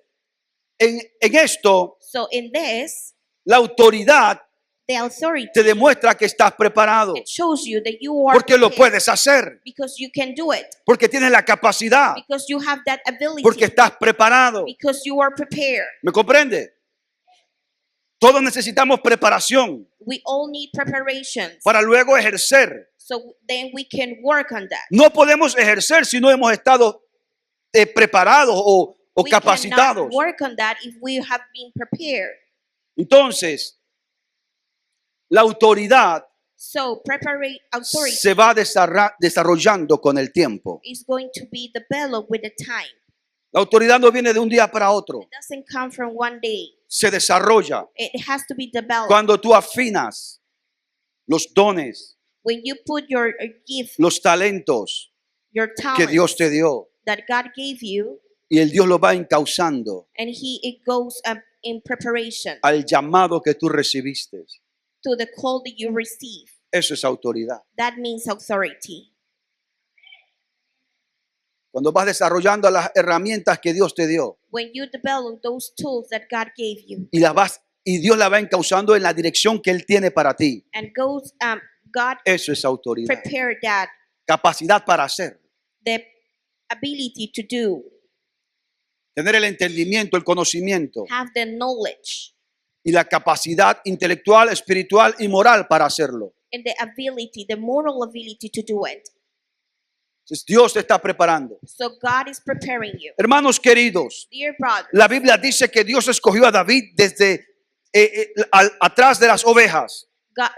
en esto, So in this, la autoridad the authority, te demuestra que estás preparado, it shows you that you are porque lo prepared puedes hacer, because you can do it, porque tienes la capacidad, because you have that ability, porque estás preparado. because you are prepared. ¿Me comprende? Todos necesitamos preparación We all need preparations, para luego ejercer. so then we can work on that. No podemos ejercer si no hemos estado preparados o We capacitados. cannot work on that if we have been prepared. Entonces, la autoridad So authority se va desarrollando con el tiempo. is going to be developed with the time. La autoridad no viene de un día para otro, It doesn't come from one day. se desarrolla. It has to be developed. Cuando tú afinas los dones, When you put your gift, los talentos your que talent Dios te dio that God gave you, y el Dios lo va encauzando and it goes up in preparation al llamado que tú recibiste. to the call that you receive. Eso es autoridad. That means authority. Cuando vas desarrollando las herramientas que Dios te dio When you develop those tools that God gave you y Dios la va encauzando en la dirección que Él tiene para ti. and God Eso es autoridad. prepared that, Capacidad para hacer. the ability to do, Tener el entendimiento, el conocimiento have the knowledge y la capacidad intelectual, espiritual y moral para hacerlo. and the ability, the moral ability to do it. Entonces, Dios te está preparando. So God is preparing you. Hermanos queridos, Dear brother, la Biblia dice que Dios escogió a David desde atrás de las ovejas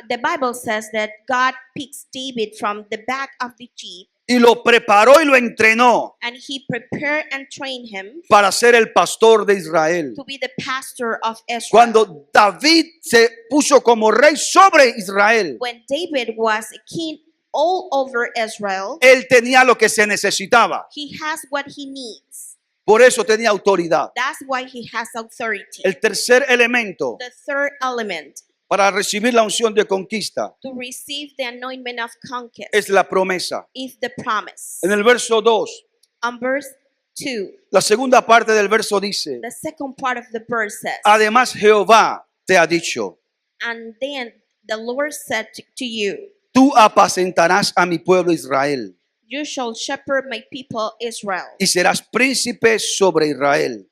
the Bible says that God picks David from the back of the sheep, y lo preparó y lo entrenó and he prepared and trained him para ser el pastor de Israel. to be the pastor of Israel. Cuando David se puso como rey sobre Israel, When David was a king all over Israel, él tenía lo que se necesitaba. he has what he needs. Por eso tenía autoridad. That's why he has authority. El tercer elemento The third element para recibir la unción de conquista to receive the anointment of conquest es la promesa. is the promise. En el verso 2, On verse 2, la segunda parte del verso dice, the second part of the verse says, además Jehová te ha dicho, and then the Lord said to you, tú apacentarás a mi pueblo Israel you shall shepherd my people Israel, y serás príncipe sobre Israel.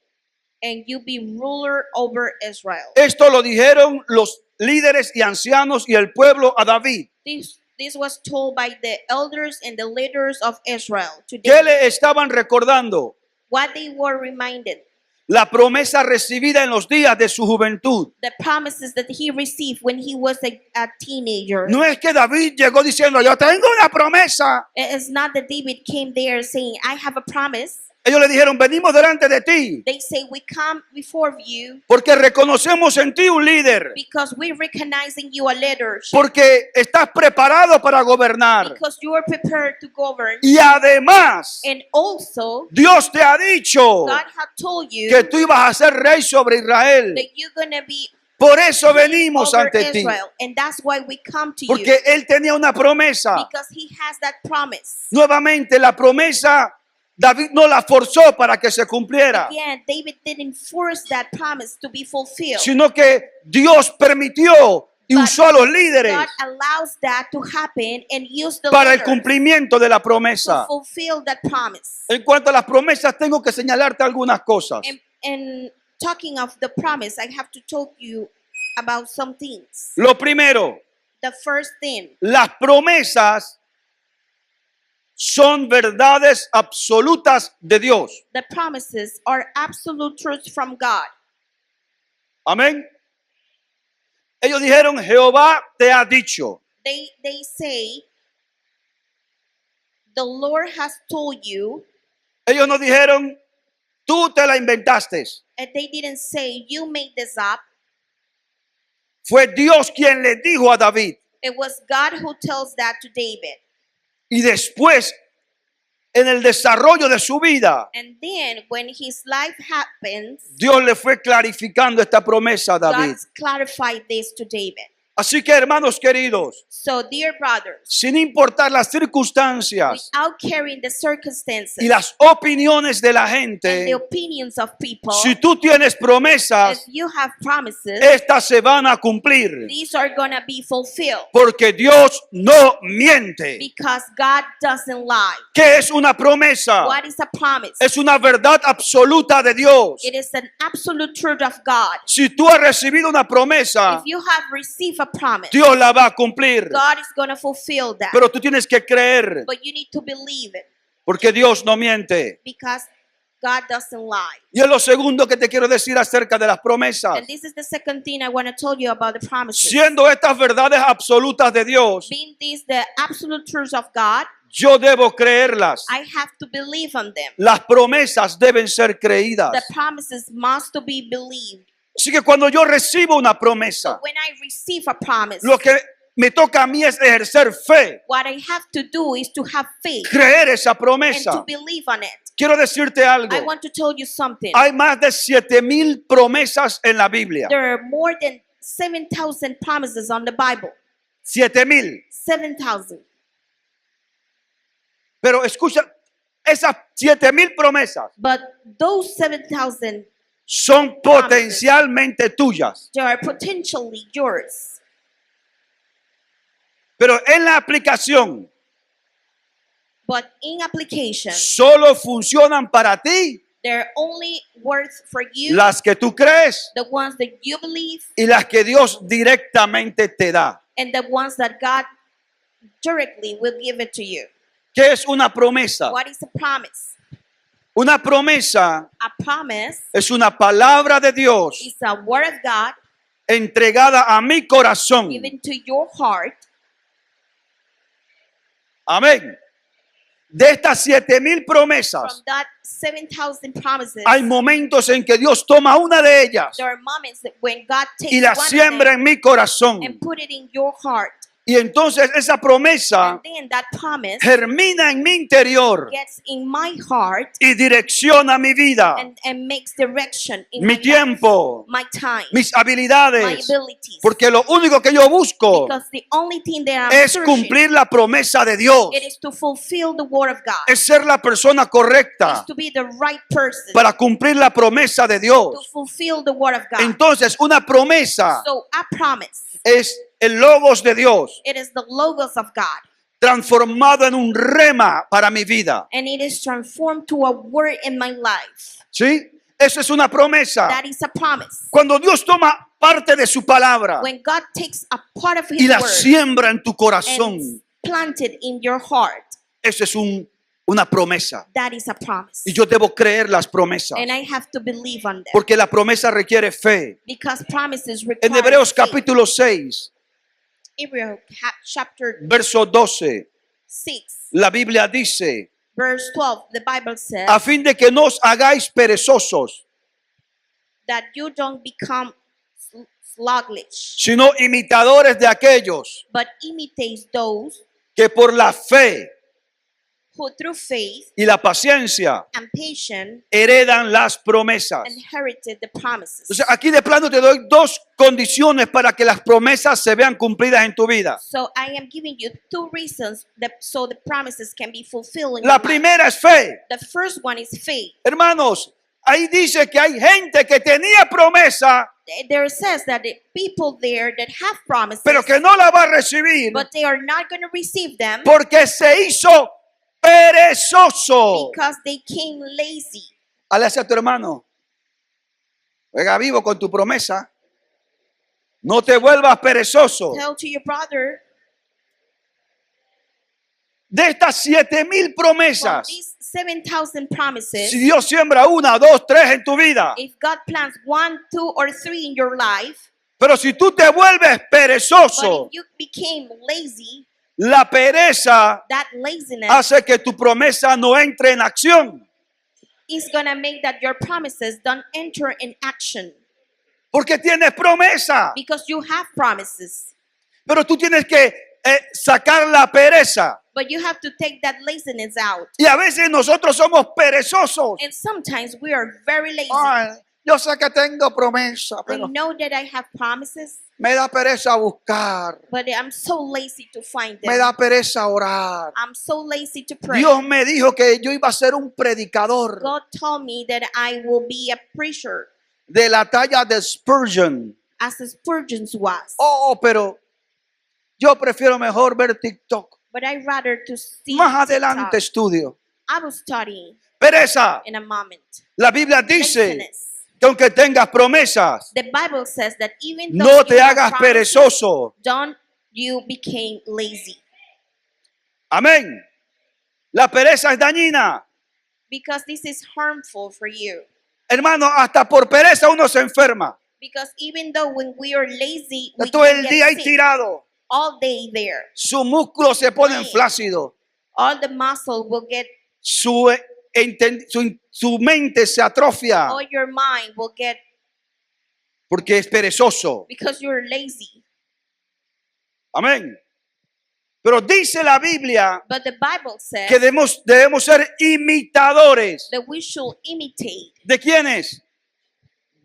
and you be ruler over Israel. Esto lo dijeron los líderes y ancianos y el pueblo a David. This was told by the elders and the leaders of Israel to ¿Qué David. le estaban recordando? What they were reminded, La promesa recibida en los días de su juventud. the promises that he received when he was a teenager. No es que David llegó diciendo, yo tengo una promesa. It's not that David came there saying, I have a promise. Ellos le dijeron, venimos delante de ti They say, we come before you porque reconocemos en ti un líder, because we recognize in you a leadership, porque estás preparado para gobernar. because you are prepared to govern. Y además, And also, Dios te ha dicho God had told you que tú ibas a ser rey sobre Israel. that you're going to be Por eso king venimos over ante ti, Israel. And that's why we come to you, porque él tenía una promesa. because he has that promise. Nuevamente, la promesa David no la forzó para que se cumpliera, Again, David didn't force that promise to be fulfilled. sino que Dios permitió y But usó a los líderes God allows that to happen and use the para el leaders cumplimiento de la to promesa. fulfill that promise. En cuanto a las promesas, tengo que señalarte algunas cosas. And talking of the promise, I have to talk you about some things. Lo primero, The first thing, las promesas son verdades absolutas de Dios. the promises are absolute truths from God. Amén. Ellos dijeron, Jehová te ha dicho. They say, the Lord has told you, Ellos no dijeron, tú te la inventaste. and they didn't say, you made this up. Fue Dios quien le dijo a David. It was God who tells that to David. Y después, en el desarrollo de su vida, And then when his life happens, Dios le fue clarificando esta promesa a David. God clarified this to David. Así que, hermanos queridos, So, dear brothers, sin importar las circunstancias without caring the circumstances y las opiniones de la and the gente, opinions of people, si tú tienes if promesas, you have promises, estas se van a cumplir. these are going to be fulfilled Porque Dios no miente. because God doesn't lie. ¿Qué es una promesa? What is a promise? Es una verdad absoluta de Dios. It is an absolute truth of God. Si tú has recibido una promesa, If you have received a promise, Dios la va a cumplir. God is going to fulfill that. Pero tú tienes que creer, But you need to believe it porque Dios no miente. because God doesn't lie. Y es lo segundo que te quiero decir acerca de las promesas. And this is the second thing I want to tell you about the promises. Siendo estas verdades absolutas de Dios, Being these the absolute truths of God, yo debo creerlas. I have to believe on them. Las promesas deben ser creídas. The promises must to be believed. Así que cuando yo recibo una promesa, When I receive a promise, lo que me toca a mí es ejercer fe, what I have to do is to have faith creer esa and to promesa. believe on it. Quiero decirte algo. I want to tell you something. Hay más de 7,000 promesas en la Biblia. There are more than 7,000 promises on the Bible. 7,000. 7,000. Pero escucha, esas 7,000 promesas But those 7,000, son potencialmente tuyas. they are potentially yours. Pero en la aplicación But in application, solo funcionan para ti they're only worth for you, las que tú crees the ones that you believe, y las que Dios directamente te da. and the ones that God directly will give it to you. ¿Qué es una promesa? What is a promise? Una promesa A promise es una palabra de Dios is a word of God entregada a mi corazón. given to your heart. Amén. De estas 7,000 promesas, From that 7,000 promises, hay momentos en que Dios toma una de ellas there are moments that when God takes y la one of siembra them en mi corazón. and put it in your heart, Y entonces esa promesa and then that promise germina en mi interior gets in my heart y direcciona mi vida, and makes direction in mi my tiempo, life, my time, mis my habilidades. abilities. Porque lo único que yo busco Because the only thing that I'm es searching, cumplir la promesa de Dios. it is to fulfill the word of God. Es ser la persona Is correcta to be the right person para cumplir la promesa de to Dios. fulfill the word of God. Entonces, una promesa So a promise, es el logos de Dios it is the logos of God, transformado en un rema para mi vida. and it is transformed to a word in my life. ¿Sí? Eso es una promesa. That is a promise. Cuando Dios toma parte de su palabra When God takes a part of y His la word siembra en tu corazón, and plant it in your heart, eso es una promesa. that is a promise. Y yo debo creer las promesas, And I have to believe on them porque la promesa requiere fe. because promises En require Hebreos faith. capítulo 6, Hebrews chapter verso 12, 6, la Biblia dice, verse 12, the Bible says a fin de que no os hagáis perezosos, that you don't become sluggish, sino imitadores de aquellos but imitate those que por la fe who through faith y la paciencia and patience heredan las promesas. inherited the promises. Entonces, aquí de plano te doy dos condiciones para que las promesas se vean cumplidas en tu vida. So I am giving you two reasons so the promises can be fulfilled in La your life. primera es fe. The first one is faith. Hermanos, ahí dice que hay gente que tenía promesa, There says that the people there that have promises, pero que no la va a recibir but they are not going to receive them porque se hizo perezoso. because they came lazy. Hale a tu hermano, juega vivo con tu promesa. No te vuelvas perezoso. Tell to your brother, De estas 7,000 from promesas, these 7,000 promises, si Dios siembra 1, 2, 3 en tu vida, if God plants 1, 2, or 3 in your life, pero si tú te vuelves but perezoso, if you became lazy, la pereza that laziness hace que tu promesa no entre en acción. is going to make that your promises don't enter in action Porque tienes promesa, because you have promises. pero tú tienes que sacar la pereza. But you have to take that laziness out. Y a veces nosotros somos perezosos. And sometimes we are very lazy. Ay, yo sé que tengo promesa, I pero know that I have promises, me da pereza buscar. but I'm so lazy to find Me them. da pereza orar. I'm so lazy to pray. Dios me dijo que yo iba a ser un predicador God told me that I will be a preacher de la talla de Spurgeon. as Spurgeon was. Oh, pero yo prefiero mejor ver TikTok. But I rather to see Más TikTok. adelante estudio. I was studying Pereza. in a moment. La Biblia dice Laziness. que aunque tengas promesas, The Bible says that even though no you te have hagas promises, perezoso. don't you became lazy. Amén. La pereza es dañina. Because this is harmful for you. Hermano, hasta por pereza uno se enferma. Because even though when we are lazy, we Todo can el get día ahí sick tirado. all day there. Sus músculos se ponen Right. flácidos. All the muscle will get, Su mente se atrofia all your mind will get, porque es perezoso. because you're lazy. Amén. Pero dice la Biblia But the Bible says que debemos ser imitadores. that we should imitate, ¿De quiénes?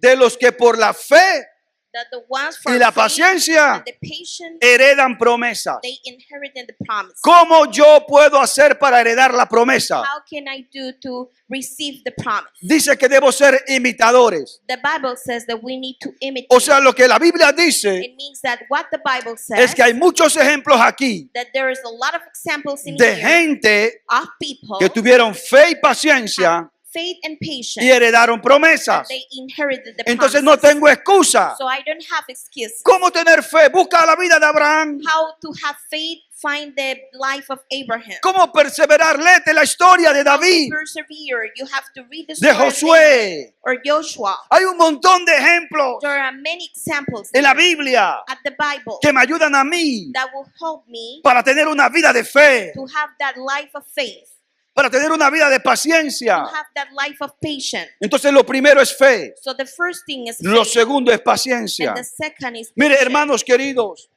De los que por la fe that the ones from y la faith paciencia and the patient, heredan promesas. they inherited the promise. ¿Cómo yo puedo hacer para heredar la promesa? How can I do to receive the promise? Dice que debo ser imitadores. The Bible says that we need to imitate. O sea, lo que la Biblia dice It means that what the Bible says es que hay muchos ejemplos aquí that there is a lot of examples in de here gente of people que tuvieron fe y paciencia faith and patience. y heredaron And promesas. they inherited the Entonces promises. no tengo excusa. So I don't have excuse. ¿Cómo tener fe? Busca la vida de Abraham. How to have faith, find the life of Abraham. ¿Cómo perseverar? Léete la historia de David, Persevere. You have to read the de story of David Josué. or Joshua. Hay un montón de ejemplos There are many examples en la there Biblia at the Bible que me ayudan a mí that will help me para tener una vida de fe, to have that life of faith, para tener una vida de to paciencia. have that life of patience. Entonces lo primero es fe, So the first thing is lo faith, segundo es paciencia. and the second is Mire, patience. hermanos queridos,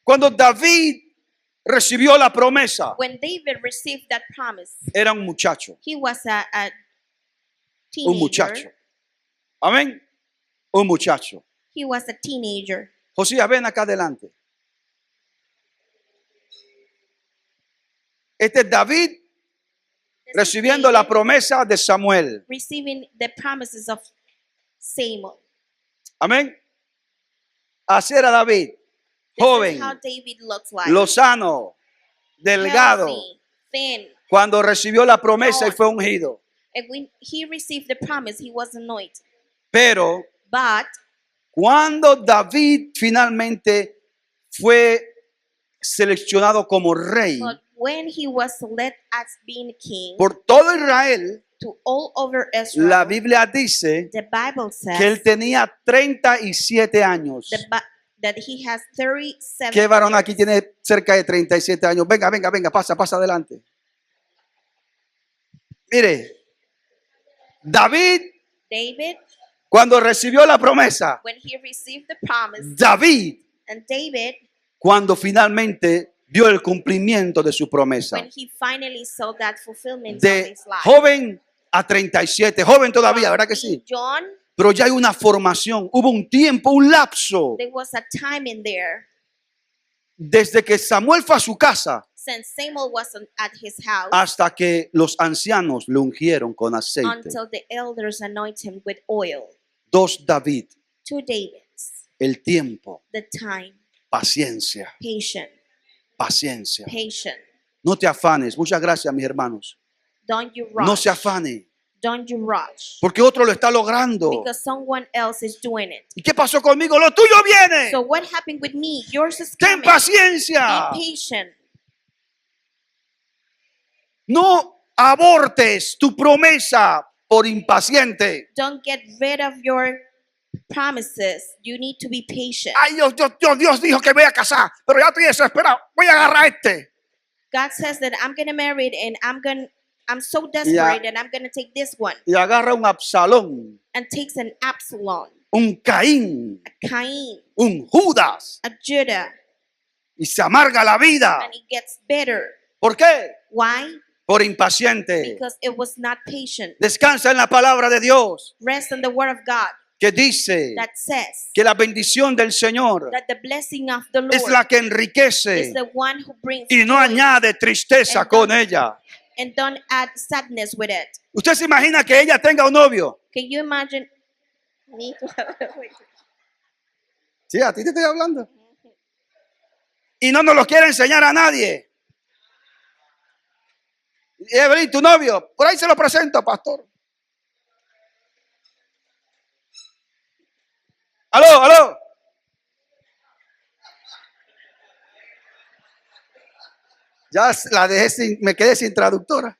cuando David recibió la promesa, When David received that promise, era un muchacho, he was a un teenager. muchacho. Amén. Un muchacho. He was a teenager. Josías, ven acá adelante. Este es David This is recibiendo la David promesa de Samuel. receiving the promises of Samuel. Amén. Así era David, This joven, is how David looks like. lozano, delgado, Healthy, thin. cuando recibió la promesa y fue ungido. And when he received the promise, he was anointed. Pero But cuando David finalmente fue seleccionado como rey when he was led as being king por todo Israel, to all over Israel, la Biblia dice the Bible says que él tenía 37 años. that he has 37 ¿Qué varón aquí years. tiene cerca de 37 años? Venga, venga, venga, pasa adelante. Mire, David, David, cuando recibió la promesa, when he received the promise, David, and David, cuando finalmente vio el cumplimiento de su promesa, when he finally saw that fulfillment of de his life. joven a 37, joven todavía, ¿verdad que sí? John, Pero ya hay una formación, hubo un tiempo, un lapso, there was a time in there desde que Samuel fue a su casa since Samuel wasn't at his house hasta que los ancianos le ungieron con aceite. until the elders anoint him with oil. Dos David, Two Davids, el tiempo, the time, paciencia, patient, paciencia. patient. No te afanes, muchas gracias mis hermanos. Don't you rush. No se afane, Don't you rush. porque otro lo está logrando. Because someone else is doing it. ¿Y qué pasó conmigo? Lo tuyo viene. So what happened with me? Yours is Ten coming. paciencia. Be patient. No abortes tu promesa por impaciente. Don't get rid of your promises. You need to be patient. Ay, Dios dijo que me voy a casar, pero ya estoy desesperado. Voy a agarrar a este. God says that I'm gonna marry it and I'm so desperate and I'm gonna take this one. Y agarra un Absalón, And takes an Absalom, un Caín, a Cain, un Judas. a Judah, Y se amarga la vida. and it gets better. ¿Por qué? Why? Por impaciente. Because it was not patient. Descansa en la palabra de Dios Rest in the word of God que dice that says que la bendición del Señor that the blessing of the es la Lord que enriquece is the one who brings y no joy, añade tristeza And con don't- ella. and don't add sadness with it. ¿Usted se imagina que ella tenga un novio? Can you imagine me to have Sí, a ti te estoy hablando. Y no nos lo quiere enseñar a nadie. Y Evelyn, tu novio, por ahí se lo presento, pastor. Aló, aló. Ya la dejé me quedé sin traductora.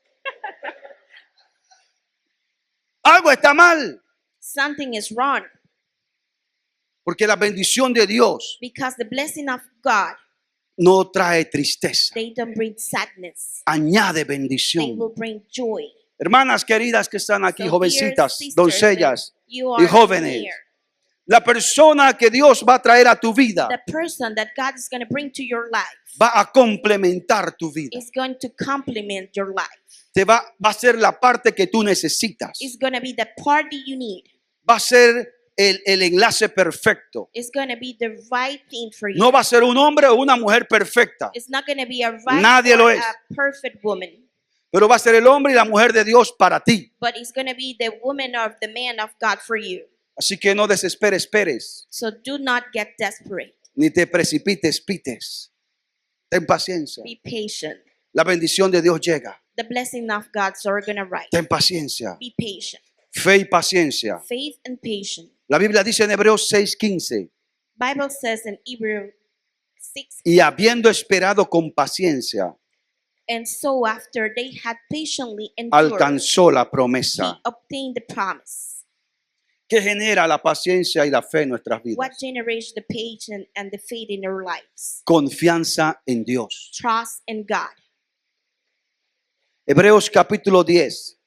Algo está mal, something is wrong? porque la bendición de Dios Because the blessing of God, no trae tristeza, they don't bring sadness. añade They bendición. will bring joy. Hermanas queridas que están aquí, So, jovencitas, dear sisters, doncellas you y are jóvenes, here. la persona que Dios va a traer a tu vida The person that God is going to bring to your life va a complementar tu vida. is going to complement your life. Va a ser la parte que tú necesitas. It's going to be the party you need. Va a ser el enlace perfecto. It's going to be the right thing for you. No va a ser un hombre o una mujer perfecta, It's not going to be a right Nadie or lo es. a perfect woman, pero va a ser el hombre y la mujer de Dios para ti. but it's going to be the woman or the man of God for you. Así que no desesperes, esperes, So do not get desperate. ni te precipites, pites. Ten paciencia. Be patient. La bendición de Dios llega. the blessing of God's are going to rise. Ten paciencia, Be patient. fe y paciencia. Faith and patience. La Biblia dice en Hebreos 6:15, Bible says in Hebrews 6, y habiendo esperado con paciencia, and so after they had patiently endured, alcanzó la he promesa. obtained the promise. ¿Qué genera la paciencia y la fe en nuestras What vidas? generates the patience and the faith in our lives? Confianza en Dios. Trust in God. Hebreos capítulo 10,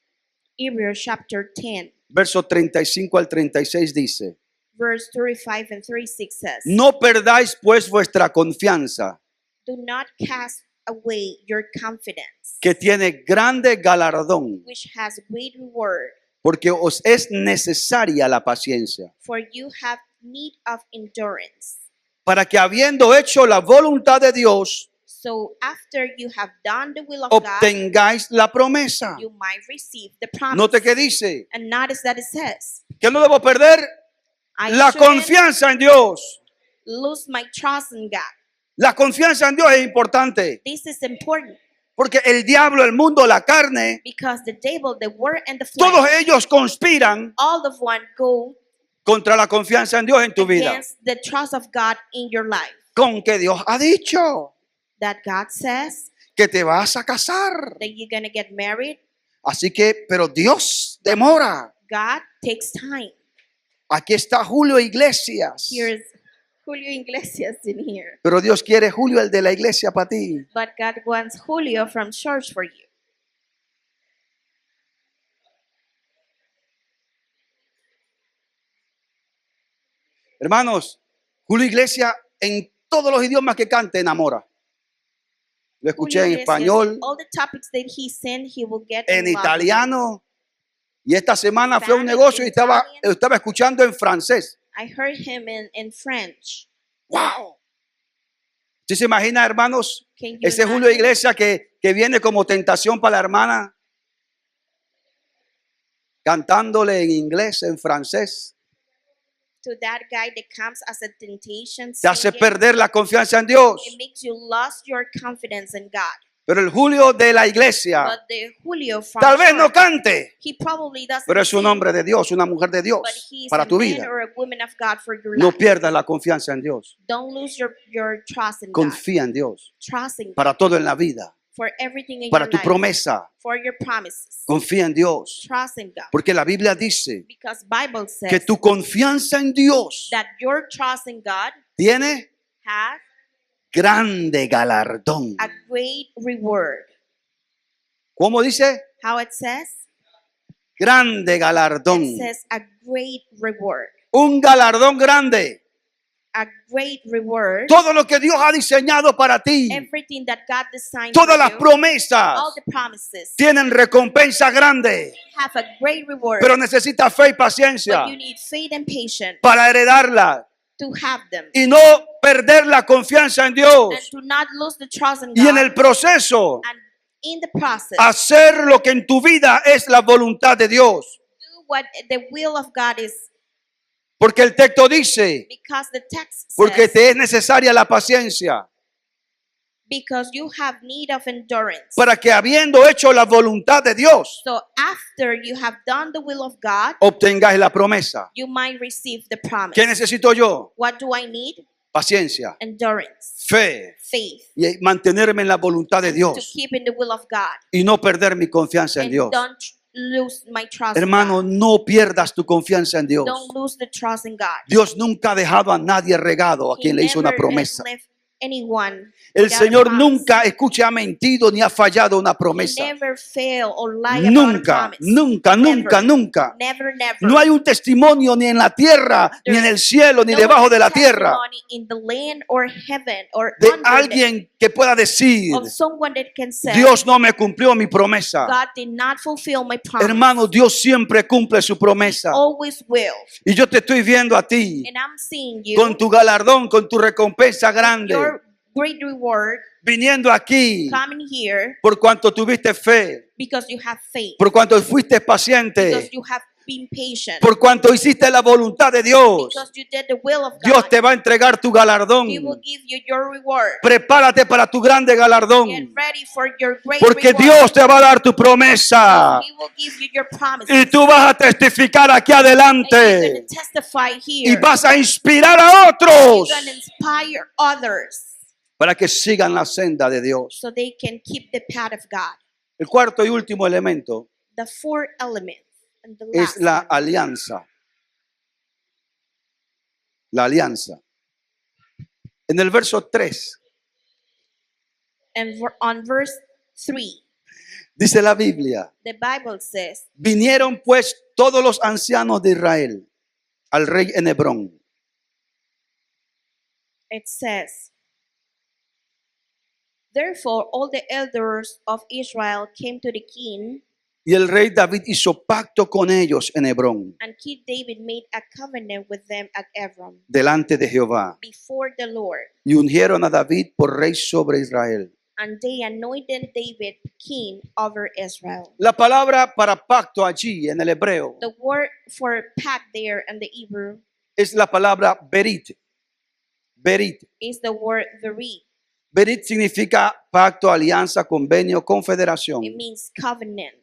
Hebrews chapter 10, verso 35 al 36 dice, verse 35 and 36 says, no perdáis pues vuestra confianza, do not cast away your confidence, que tiene grande galardón, which has great reward, porque os es necesaria la paciencia, for you have need of endurance. para que habiendo hecho la voluntad de Dios, So after you have done the will of God, obtengáis la promesa. you might receive the promise. Note que dice And notice that it says, que no debo perder I la shouldn't confianza en Dios. lose my trust in God. La confianza en Dios es importante, This is important porque el diablo, el mundo, la carne, because the devil, the word, and the flesh, todos ellos conspiran all of one go contra la confianza en Dios en tu vida. against the trust of God in your life. Con que Dios ha dicho That God says que te vas a casar. that you're going to get married. Así que, pero Dios demora. God takes time. Aquí está Julio Iglesias. Here's Julio Iglesias in here. Pero Dios quiere Julio, el de la iglesia, para ti. But God wants Julio from church for you. Hermanos, Julio Iglesias en todos los idiomas que cante enamora. Lo escuché Julio en Iglesias, español, all the topics that he sent, he will get en in love with. italiano. Y esta semana fue a un Spanish, negocio y estaba Italian. escuchando en francés. I heard him in French. ¡Wow! ¿Usted se imagina, hermanos? Can you Ese Julio imagine? Iglesias que viene como tentación para la hermana, cantándole en inglés, en francés. To that guy that comes as a temptation, Te hace singing, perder la confianza en Dios. it makes you lose your confidence in God. Pero el Julio de la iglesia But the Julio from tal vez no church, cante, he probably doesn't pero es un sing, hombre de Dios, una mujer de but Dios he's para a tu man vida. or a woman of God for your No life. pierdas la confianza en Dios. Don't lose your trust in God. Confía en Dios Trust in God para todo en la vida, for everything in para your tu life, promesa. for your promises. Confía en Dios, Trust in God. porque la Biblia dice Because Bible que says tu confianza en Dios that your trust in God tiene has grande galardón. a great reward. ¿Cómo dice? How it says? Grande galardón. It says a great reward. Un galardón grande. A great reward. Todo lo que Dios ha diseñado para ti, Everything that God designed todas for las you, promesas all the promises tienen recompensa grande, have a great reward. pero necesitas fe y paciencia But you need faith and patience para heredarla to have them. y no perder la confianza en Dios. And to not lose the trust in Y God. en el proceso, And in the process, hacer lo que en tu vida es la voluntad de Dios. do what the will of God is. Porque el texto dice, Because the text porque says, te es necesaria la paciencia, because you have need of endurance. para que habiendo hecho la voluntad de Dios, So after you have done the will of God, obtengáis la promesa. you might receive the promise. ¿Qué necesito yo? What do I need? Paciencia, Endurance, fe faith, y mantenerme en la voluntad de to Dios keep in the will of God. y no perder mi confianza en And Dios. don't lose my trust Hermano, in God. no pierdas tu confianza en Dios. Don't lose the trust in God. Dios nunca ha dejado a nadie regado a He quien le hizo una never promesa. left anyone El without a Señor promise. nunca, escuche, ha mentido ni ha fallado una He promesa. never fail or lie about a Nunca, promise. nunca, nunca, nunca. Never, never. No hay un testimonio ni en la tierra, ni en el cielo, ni No debajo de la tierra testimony in the land or heaven or de under alguien que pueda decir, of someone that can say, Dios no me cumplió mi promesa. God did not fulfill my promise. Hermano, Dios siempre cumple su promesa. Always will. Y yo te estoy viendo a ti And I'm seeing you, con tu galardón, con tu recompensa grande, your great reward, viniendo aquí coming here por cuanto tuviste fe, because you have faith, por cuanto fuiste paciente, because you have being patient. Por cuanto hiciste la voluntad de Dios, Because you did the will of Dios God, te va a entregar tu galardón. He will give you your reward. Prepárate para tu grande Get galardón. ready for your great Porque reward. Dios te va a dar tu promesa. He will give you your promises. Y tú vas a testificar aquí And you're going adelante. to testify Y here. vas a inspirar a You're otros going to inspire others para que sigan la senda de Dios. so they can keep the path of God. El cuarto y último elemento The fourth element and the es last la one, alianza. La alianza. En el verso 3 and on verse 3, dice la Biblia: the Bible says, vinieron pues todos los ancianos de Israel al rey en Hebrón. it says, therefore all the elders of Israel came to the king, Y el rey David hizo pacto con ellos en Hebrón, and King David made a covenant with them at Ephraim delante de Jehová. before the Lord. Y ungieron a David por rey sobre Israel. And they anointed David king over Israel. La palabra para pacto allí en el hebreo The word for pact there in the Hebrew es la palabra berit. Berit. is the word verit. Berit significa pacto, alianza, convenio, confederación. It means covenant.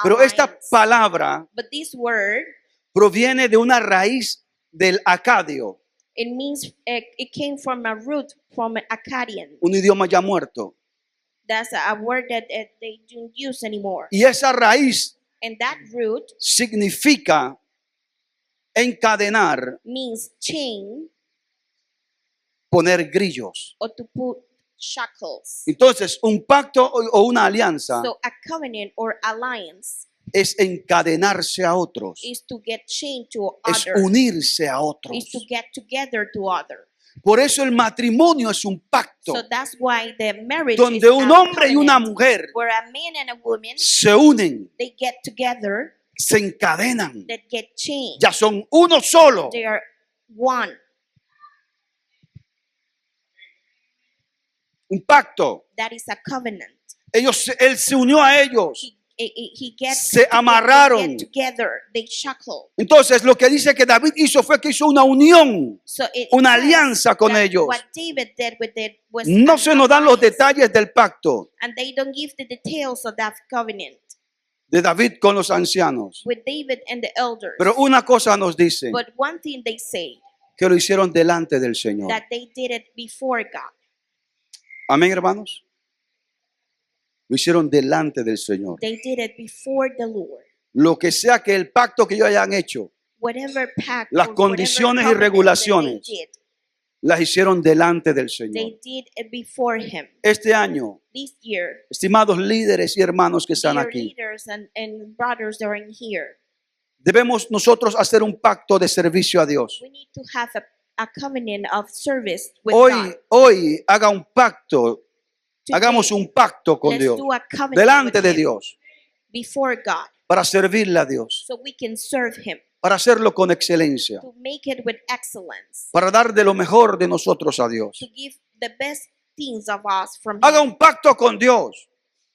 Pero esta Alliance. palabra But this word, proviene de una raíz del acadio, it means it came from a root from Akkadian. un idioma ya muerto. That's a word that they don't use anymore. Y esa raíz And that root significa encadenar, means chain poner grillos. or to put shackles. Entonces, un pacto o una alianza So a covenant or alliance es encadenarse a otros, is to get chained to es others, unirse a otros. is to get together to others. Por eso el matrimonio es un pacto So that's why the marriage donde is un a hombre y una covenant, mujer where a man and a woman, se unen, they get together, se encadenan, that get chained. ya son uno solo. They are one. Un pacto. That is a covenant. Él se unió a ellos. He gets Se amarraron. They get together. They shackle. Entonces, lo que dice que David hizo fue que hizo una unión, So una says alianza con that ellos. What David did with it was No an se nos dan los alliance, detalles del pacto and they don't give the details of that covenant de David con los ancianos. with David and the elders. Pero una cosa nos dice, But one thing they say, que lo hicieron delante del Señor. that they did it before God. Amén, hermanos. Lo hicieron delante del Señor. They did it before the Lord. Lo que sea que el pacto que ellos hayan hecho, Whatever pact las or whatever condiciones y covenant that regulaciones they did, las hicieron delante del Señor. they did it before Him. Este año, This year, estimados líderes y hermanos que están dear aquí, leaders and brothers that are in here, debemos nosotros hacer un pacto de servicio a Dios. we need to have a covenant of service with God. Hoy haga un pacto, Today, hagamos un pacto con let's Dios, do a covenant delante with de Him Dios, before God, para servirle a Dios, so we can serve Him, para hacerlo con excelencia, to make it with excellence, para dar de lo mejor de nosotros a Dios. to give the best things of us from Haga Him. un pacto con Dios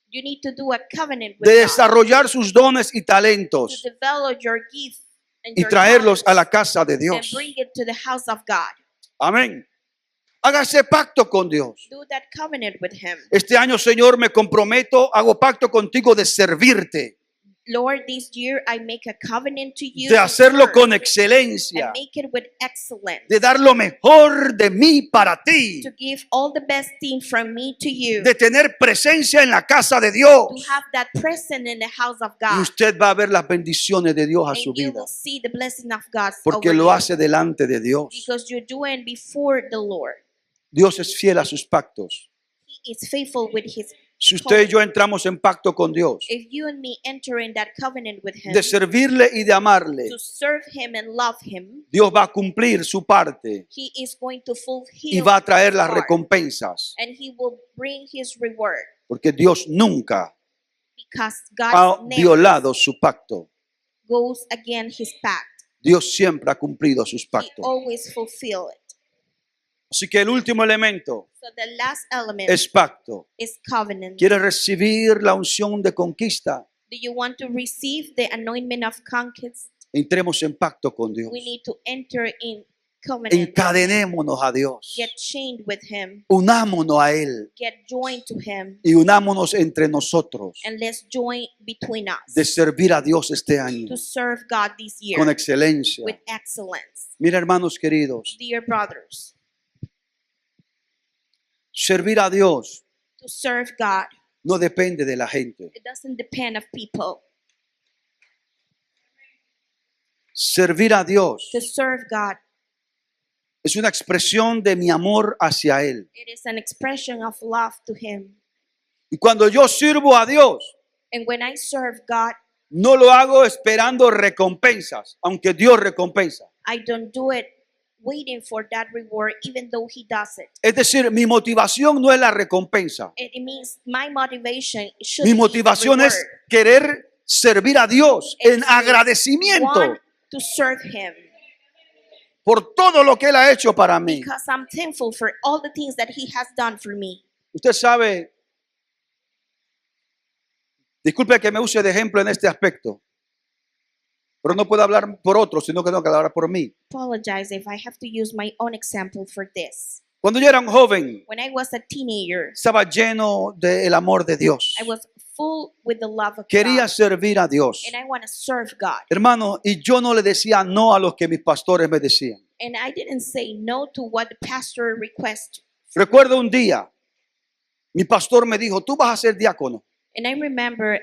You need to do a covenant with de God, desarrollar sus dones y to talentos develop your gifts and y your traerlos a la talents casa de and Dios. bring it to the house of God. Amén. Haga ese pacto con Dios. Do that covenant with Him. Este año, Señor, me comprometo, hago pacto contigo de servirte, Lord, this year I make a covenant to you de to hacerlo serve con excelencia, and make it with excellence, de dar lo mejor de mí para ti, to give all the best thing from me to you, de tener presencia en la casa de Dios. to have that present in the house of Y God. usted va a ver las bendiciones de Dios a su And you vida, will see the blessing of God porque over lo you, hace delante de Dios. because you're doing before the Lord. Dios es fiel a sus pactos. He is faithful with His. Si usted y yo entramos en pacto con Dios, If you and me enter in that covenant with Him, de servirle y de amarle, to serve Him and love Him, Dios va a cumplir su parte He is going to fulfill y va a traer His las part, recompensas, and He will bring His reward, porque Dios nunca because ha God never violado su pacto. goes against His pact. Dios siempre ha cumplido sus He pactos. always fulfill it. Así que el último elemento So the last element es pacto. is covenant. ¿Quiere recibir la unción de conquista? Do you want to receive the anointment of conquest? Entremos en pacto con Dios. We need to enter in covenant. Encadenémonos a Dios. Get chained with Him. Unámonos a Él Get joined to Him. y unámonos entre nosotros And let's join between us de servir a Dios este año to serve God this year con excelencia. with excellence. Mira, hermanos queridos, Dear brothers, servir a Dios to serve God, no depende de la gente. it doesn't depend of people. Servir a Dios To serve God, es una expresión de mi amor hacia Él. it is an expression of love to Him. Y cuando yo sirvo a Dios, And when I serve God, no lo hago esperando recompensas, aunque Dios recompensa. I don't do it waiting for that reward, even though He does it. Es decir, mi motivación no es la recompensa. It means my motivation should Mi be motivación the es reward. querer servir a Dios en It's agradecimiento want to serve Him por todo lo que Él ha hecho para mí. because I'm thankful for all the things that He has done for me. Usted sabe, disculpe que me use de ejemplo en este aspecto, pero no puedo hablar por otros, sino que tengo que hablar por mí. Apologize if I have to use my own example for this. Cuando yo era un joven, When I was a teenager, estaba lleno del amor de Dios. I was full with the love of Quería God, servir a Dios. and I want to serve God. Hermano, y yo no le decía no a los que mis pastores me decían. And I didn't say no to what the pastor requested. Recuerdo un día, mi pastor me dijo, tú vas a ser diácono. And I remember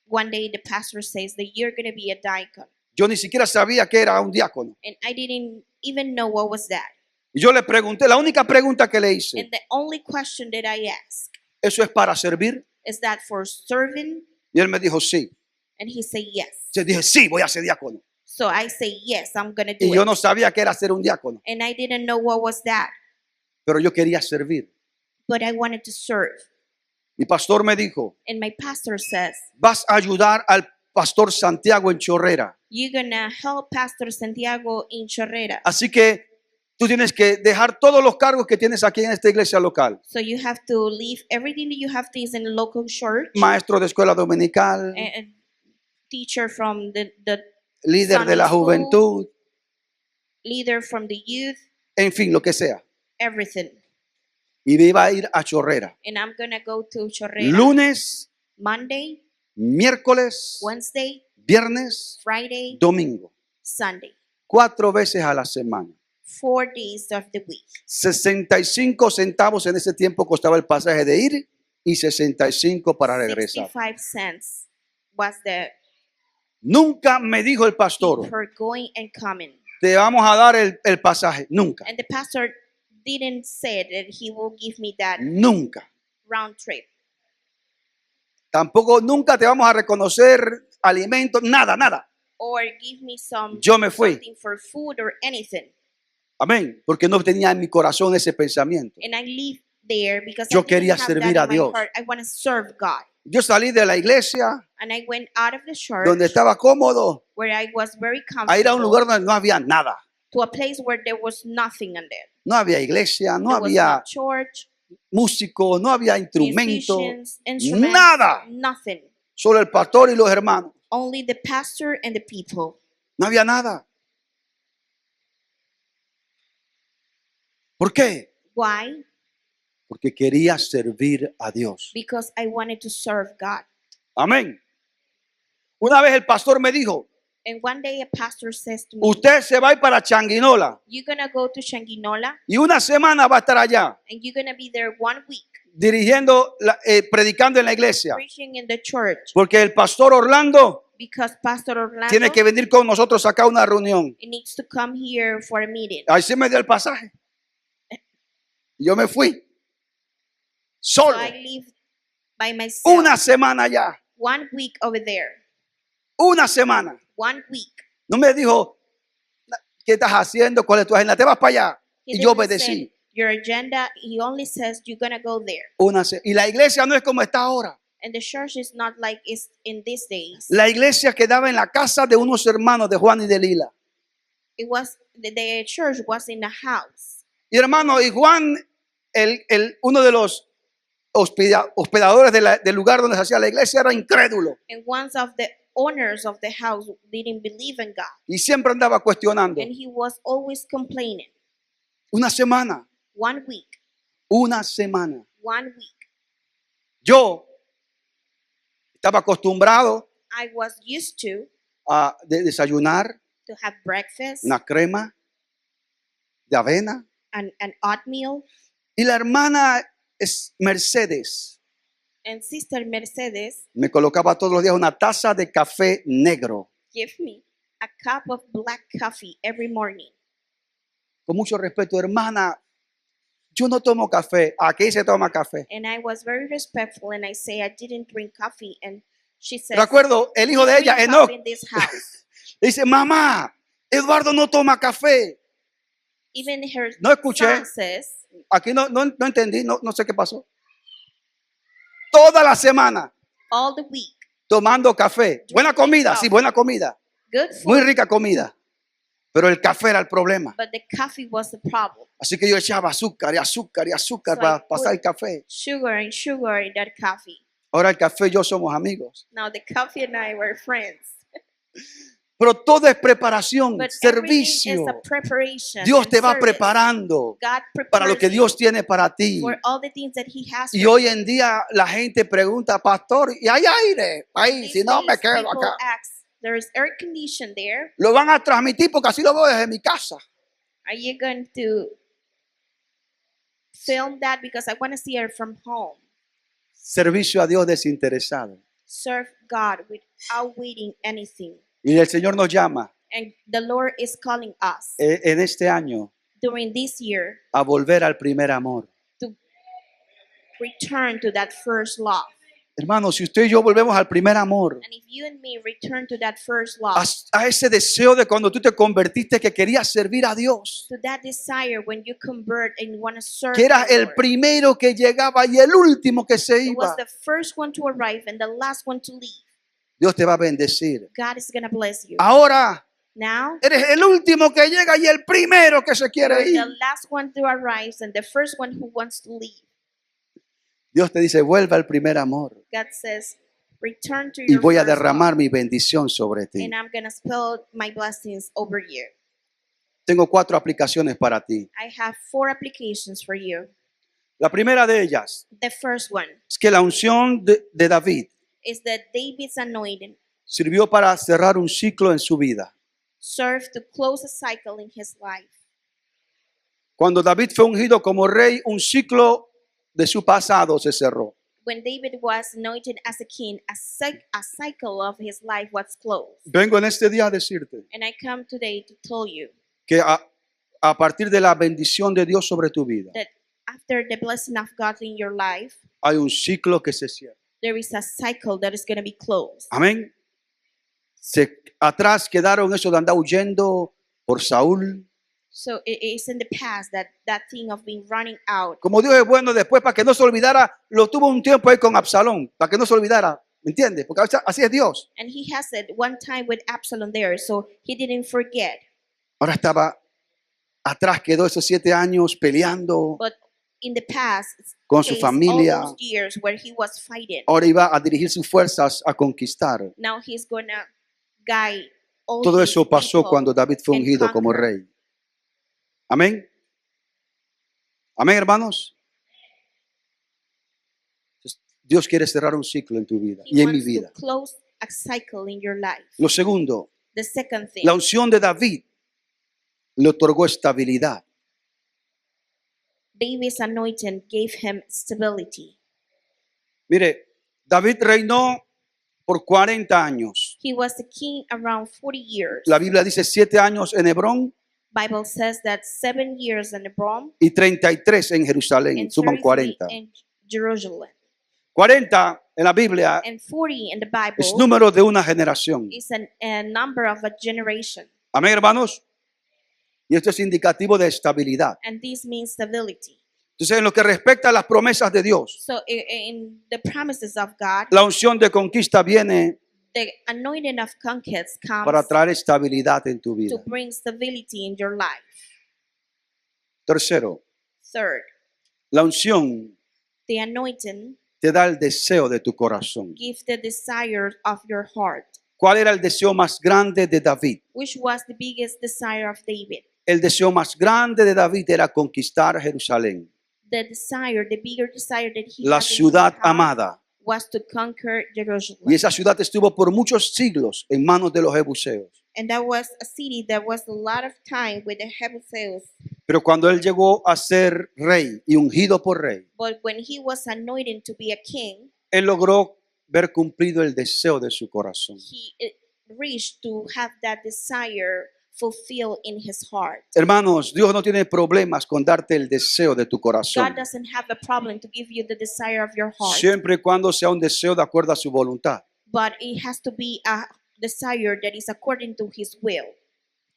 one day the pastor says that you're going to be a diacon. Yo ni siquiera sabía que era un diácono. And I didn't even know what was that. Y yo le pregunté, la única pregunta que le hice, And the only question that I asked, ¿eso es para servir? is that for serving? Y él me dijo, sí. And he said yes. Yo dije, sí, voy a ser diácono. So I say yes, I'm going to Y do yo it. no sabía que era ser un diácono, And I didn't know what was that, pero yo quería servir. but I wanted to serve. Mi pastor me dijo, And my pastor says, vas a ayudar al pastor Santiago en Chorrera. you're going to help Pastor Santiago in Chorrera. Así que tú tienes que dejar todos los cargos que tienes aquí en esta iglesia local. So you have to leave everything that you have to is in the local church. Maestro de escuela dominical, A teacher from the líder de la Sunday school, juventud, leader from the youth, en fin, lo que sea. everything. Y me iba a ir a Chorrera. And I'm going to go to Chorrera Lunes, Monday, miércoles, Wednesday, viernes, Friday, domingo. Sunday. 4 veces a la semana. 4 days of the week. 65 centavos en ese tiempo costaba el pasaje de ir y 65 para regresar. 65 cents was the Nunca me dijo el pastor, for going and coming. te vamos a dar el pasaje. Nunca, And the pastor didn't say that he will give me that nunca. round trip. Tampoco nunca te vamos a reconocer alimentos, nada, nada. Or give me some Yo me fui. something for food or anything. Amén. Porque no tenía en mi corazón ese pensamiento. And I live there because Yo I didn't quería have servir that a in my Dios. heart. I want to serve God. Yo salí de la iglesia And I went out of the church donde estaba cómodo where I was very a ir a un comfortable lugar donde no había nada. to a place where there was nothing on there. No había iglesia, no There was había no church, músico, no había instrumento, musicians, instruments, nada. nothing. Solo el pastor y los hermanos. Only the pastor and the people. No había nada. ¿Por qué? Why? Porque quería servir a Dios. Because I wanted to serve God. Amén. Una vez el pastor me dijo, And one day a pastor says to me, usted se va a ir para Changuinola you're going to go to Changuinola y una semana va a estar allá and you're going to be there 1 week dirigiendo, predicando en la iglesia. preaching in the church Porque el pastor Orlando because Pastor Orlando tiene que venir con nosotros acá a una reunión. he needs to come here for a meeting. Ahí se me dio el pasaje. Yo me fui. So Solo. I live by myself. Una semana allá. 1 week over there. Una semana. 1 week. No me dijo, ¿qué estás haciendo? ¿Cuál es tu agenda? Te vas para allá. He Y yo didn't obedecí. say your agenda. He only says you're going to go there. Y la iglesia no es como está ahora. And the church is not like it's in these days. La iglesia quedaba en la casa de unos hermanos de Juan y de Lila. It was the church was in a house. Y hermano, y Juan, uno de los hospedadores del lugar donde se hacía la iglesia era incrédulo And one of the owners of the house didn't believe in God. y siempre andaba cuestionando. And he was always complaining. Una semana, 1 week, una semana. 1 week. Yo estaba acostumbrado I was used to a desayunar have breakfast una crema de avena. and oatmeal. Y la hermana Mercedes And Sister Mercedes me colocaba todos los días una taza de café negro. gave me a cup of black coffee every morning. Con mucho respeto, hermana, yo no tomo café. Aquí se toma café. And I was very respectful and I say I didn't drink coffee. And she said, Recuerdo, el hijo de ella, drink Enoch, coffee in this house. dice, mamá, Eduardo no toma café. Even her No escuché. son says, Aquí no entendí, no sé qué pasó. Toda la semana all the week, tomando café. Buena comida, sí, buena comida. good Muy food, rica comida. Pero el café era el problema. but the coffee was the problem. Así que yo echaba azúcar y azúcar y azúcar So para I pasar put el café. Sugar and sugar in that coffee. Ahora el café y yo somos amigos. Now the coffee and I were friends. Pero todo es preparación, But everything servicio. is a preparation. Dios and te va service. preparando God para lo que prepares Dios you tiene para ti. for all the things that He has Y for hoy you. en día la gente pregunta, pastor, ¿y hay aire? Ahí, These si no me days, quedo people acá. ask, there is air condition there. Lo van a transmitir porque así lo veo desde mi casa. Are you going to film that? Because I want to see it from home. Servicio a Dios desinteresado. Serve God without waiting anything. Y el Señor nos llama And the Lord is calling us en este año during this year a volver al primer amor. to return to that first love. Hermanos, si usted y yo volvemos al primer amor, And if you and me return to that first a, love, a ese deseo de cuando tú te convertiste que querías servir a Dios, to that desire when you convert and you want to serve que era the el Lord. primero que llegaba y el último que se It was iba, the first one to arrive and the last one to leave. Dios te va a bendecir. God is going to bless you. Ahora Now, eres el último que llega y el primero que se quiere you're ir. the last one to arrive and the first one who wants to leave. Dios te dice, vuelve al primer amor God says, return to y your voy a first love, derramar mi bendición sobre ti. and I'm going to spill my blessings over you. Tengo 4 aplicaciones para ti. I have 4 applications for you. La primera de ellas The first one es que la unción de David is that David's anointing sirvió para cerrar un ciclo en su vida. served to close a cycle in his life. Cuando David fue ungido como rey, un ciclo de su pasado se cerró. When David was anointed as a king, a cycle of his life was closed. Vengo en este día a decirte And I come today to tell you que a partir de la bendición de Dios sobre tu vida, that after the blessing of God in your life, hay un ciclo que se cierra. there is a cycle that is going to be closed. Amén. Atrás quedaron esos de andar huyendo por Saúl. So it is in the past that thing of being running out. Como Dios es bueno, después para que no se olvidara, lo tuvo un tiempo ahí con Absalón, para que no se olvidara. ¿Me entiendes? Porque así es Dios. And he has it one time with Absalom there, so he didn't forget. Ahora estaba atrás, quedó esos 7 años peleando But in the past, con su faced familia. all those years where he was fighting. Ahora iba a dirigir sus fuerzas a conquistar. Now he's gonna guide all Todo these eso pasó people cuando David fue and ungido como conquer. rey. Amén. Amén, hermanos. Dios quiere cerrar un ciclo en tu vida He y en mi wants vida. to close a cycle in your life. Lo segundo, The second thing, la unción de David le otorgó estabilidad. David's anointing gave him stability. Mire, David reinó por 40 años. He was the king around 40 years. La Biblia dice 7 años en Hebrón Bible says that 7 years in Hebron y 33 en Jerusalén. and Suman 33 40. in Jerusalem. 40 en la Biblia And 40 in the Bible es número de una generación. is a number of a generation. Amén, hermanos. Y esto es indicativo de estabilidad. And this means stability. Entonces, en lo que respecta a las promesas de Dios, So in the promises of God, la unción de conquista viene the anointing of conquest comes para traer estabilidad en tu to vida. bring stability in your life. 3, Third, la unción The anointing te da el deseo de tu corazón. gives the desires of your heart. ¿Cuál era el deseo más grande de David? Which was the biggest desire of David? El deseo más grande de David era conquistar Jerusalén, The desire, the bigger desire that he la had in his ciudad heart amada. was to conquer Jerusalem. Y esa ciudad estuvo por muchos siglos en manos de los jebuseos. And that was a city that was a lot of time with the Jebuseos. Pero cuando él llegó a ser rey y ungido por rey, But when he was anointed to be a king, él logró ver cumplido el deseo de su corazón. he reached to have that desire fulfilled in his heart. Hermanos, Dios no tiene problemas con darte el deseo de tu corazón, God doesn't have a problem to give you the desire of your heart, siempre y cuando sea un deseo de acuerdo a su voluntad. but it has to be a desire that is according to his will.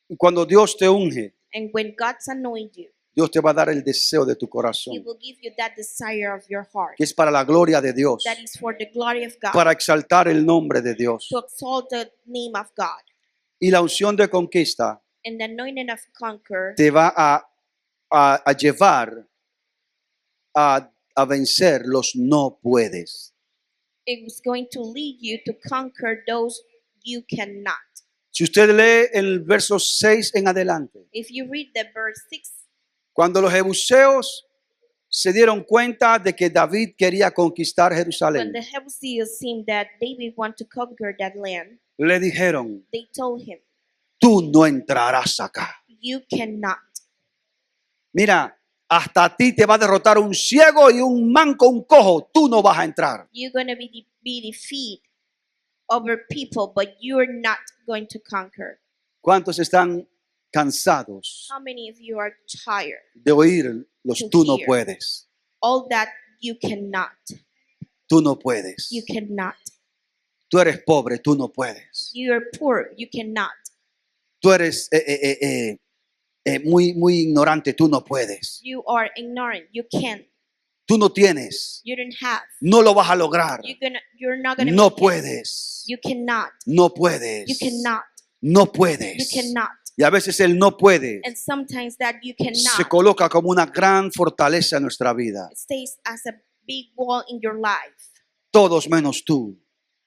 Y cuando Dios te unge, And when God's anointed you, Dios te va a dar el deseo de tu he corazón, will give you that desire of your heart. que es para la gloria de Dios, That is for the glory of God, para exaltar el nombre de Dios. to exalt the name of God. Y la unción de conquista And the anointing of conquer te va a llevar a vencer los no puedes. it is going to lead you to conquer those you cannot. Si usted lee el verso 6 en adelante, If you read the verse 6, cuando los jebuseos se dieron cuenta de que David quería conquistar when Jerusalén, the Jebusees seen that David want to conquer that land, le dijeron, they told him, tú no entrarás acá. you cannot. Mira, hasta a ti te va a derrotar un ciego y un manco, un cojo, tú no vas a entrar. You're going to be defeated over people, but you're not going to conquer. ¿Cuántos están cansados How many of you are tired? de oír los To tú no hear. puedes? All that you cannot. Tú no puedes. You cannot. Tú eres pobre, tú no puedes. You're poor. You cannot. Tú eres muy ignorante, tú no puedes. You are ignorant. You can't. Tú no tienes, You don't have. no lo vas a lograr. You're not gonna. No make it. puedes, You cannot. no puedes, You cannot. no You puedes. cannot. Y a veces el no puede And sometimes that you se cannot coloca como una gran fortaleza en nuestra vida. stays as a big wall in your life. Todos menos tú.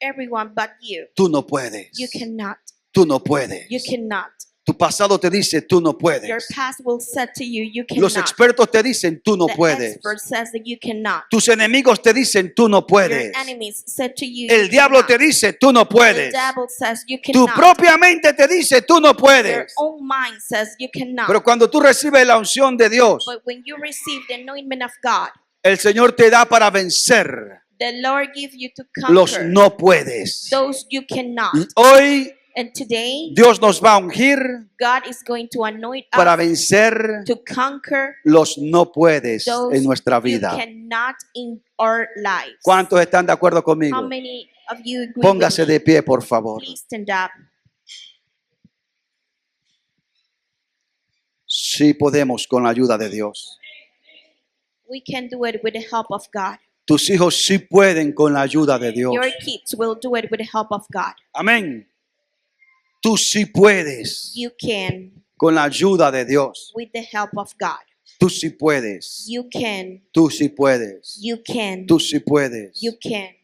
Everyone but you. Tú no puedes. You cannot. Tú no puedes. You cannot. Tu pasado te dice tú no Your puedes. past will say to you, you Los cannot. expertos te dicen tú no The puedes. expert says that you cannot. Tus enemigos te dicen tú no Your puedes. enemies said to you, El you diablo te cannot. dice tú no The puedes. devil says you Tu cannot. propia mente te dice tú no Your puedes. own mind says you cannot. Pero cuando tú recibes la unción de Dios, But when you receive the anointment of God, el Señor te da para vencer the Lord gives you to los conquer no puedes. those you cannot. Y hoy And today, Dios nos va a ungir God is going to anoint para us vencer to conquer los no puedes those en nuestra you vida. cannot in our lives. ¿Cuántos están de acuerdo How conmigo? many of you agree Póngase with me? de pie, por favor. Please stand up. Sí podemos con la ayuda de Dios. We can do it with the help of God. Tus hijos sí pueden con la ayuda de Dios. Your kids will do it with the help of God. Amén. Tú sí puedes You can con la ayuda de Dios. with the help of God. Tú sí puedes. You can. Tú sí puedes. You can. Tú sí puedes. You can.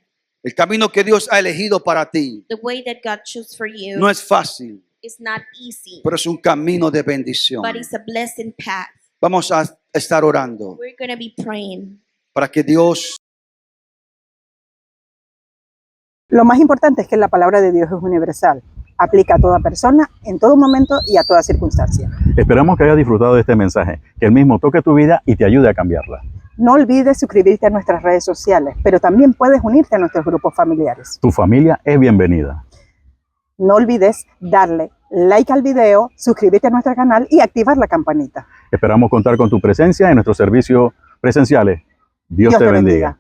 El camino que Dios ha elegido para ti The way that God chose for you no es fácil, is not easy, pero es un camino de bendición. but it's a blessing path. Vamos a estar orando We're going to be praying. para que Dios Lo más importante es que la palabra de Dios es universal. Aplica a toda persona, en todo momento y a toda circunstancia. Esperamos que hayas disfrutado de este mensaje, que el mismo toque tu vida y te ayude a cambiarla. No olvides suscribirte a nuestras redes sociales, pero también puedes unirte a nuestros grupos familiares. Tu familia es bienvenida. No olvides darle like al video, suscribirte a nuestro canal y activar la campanita. Esperamos contar con tu presencia en nuestros servicios presenciales. Dios te bendiga.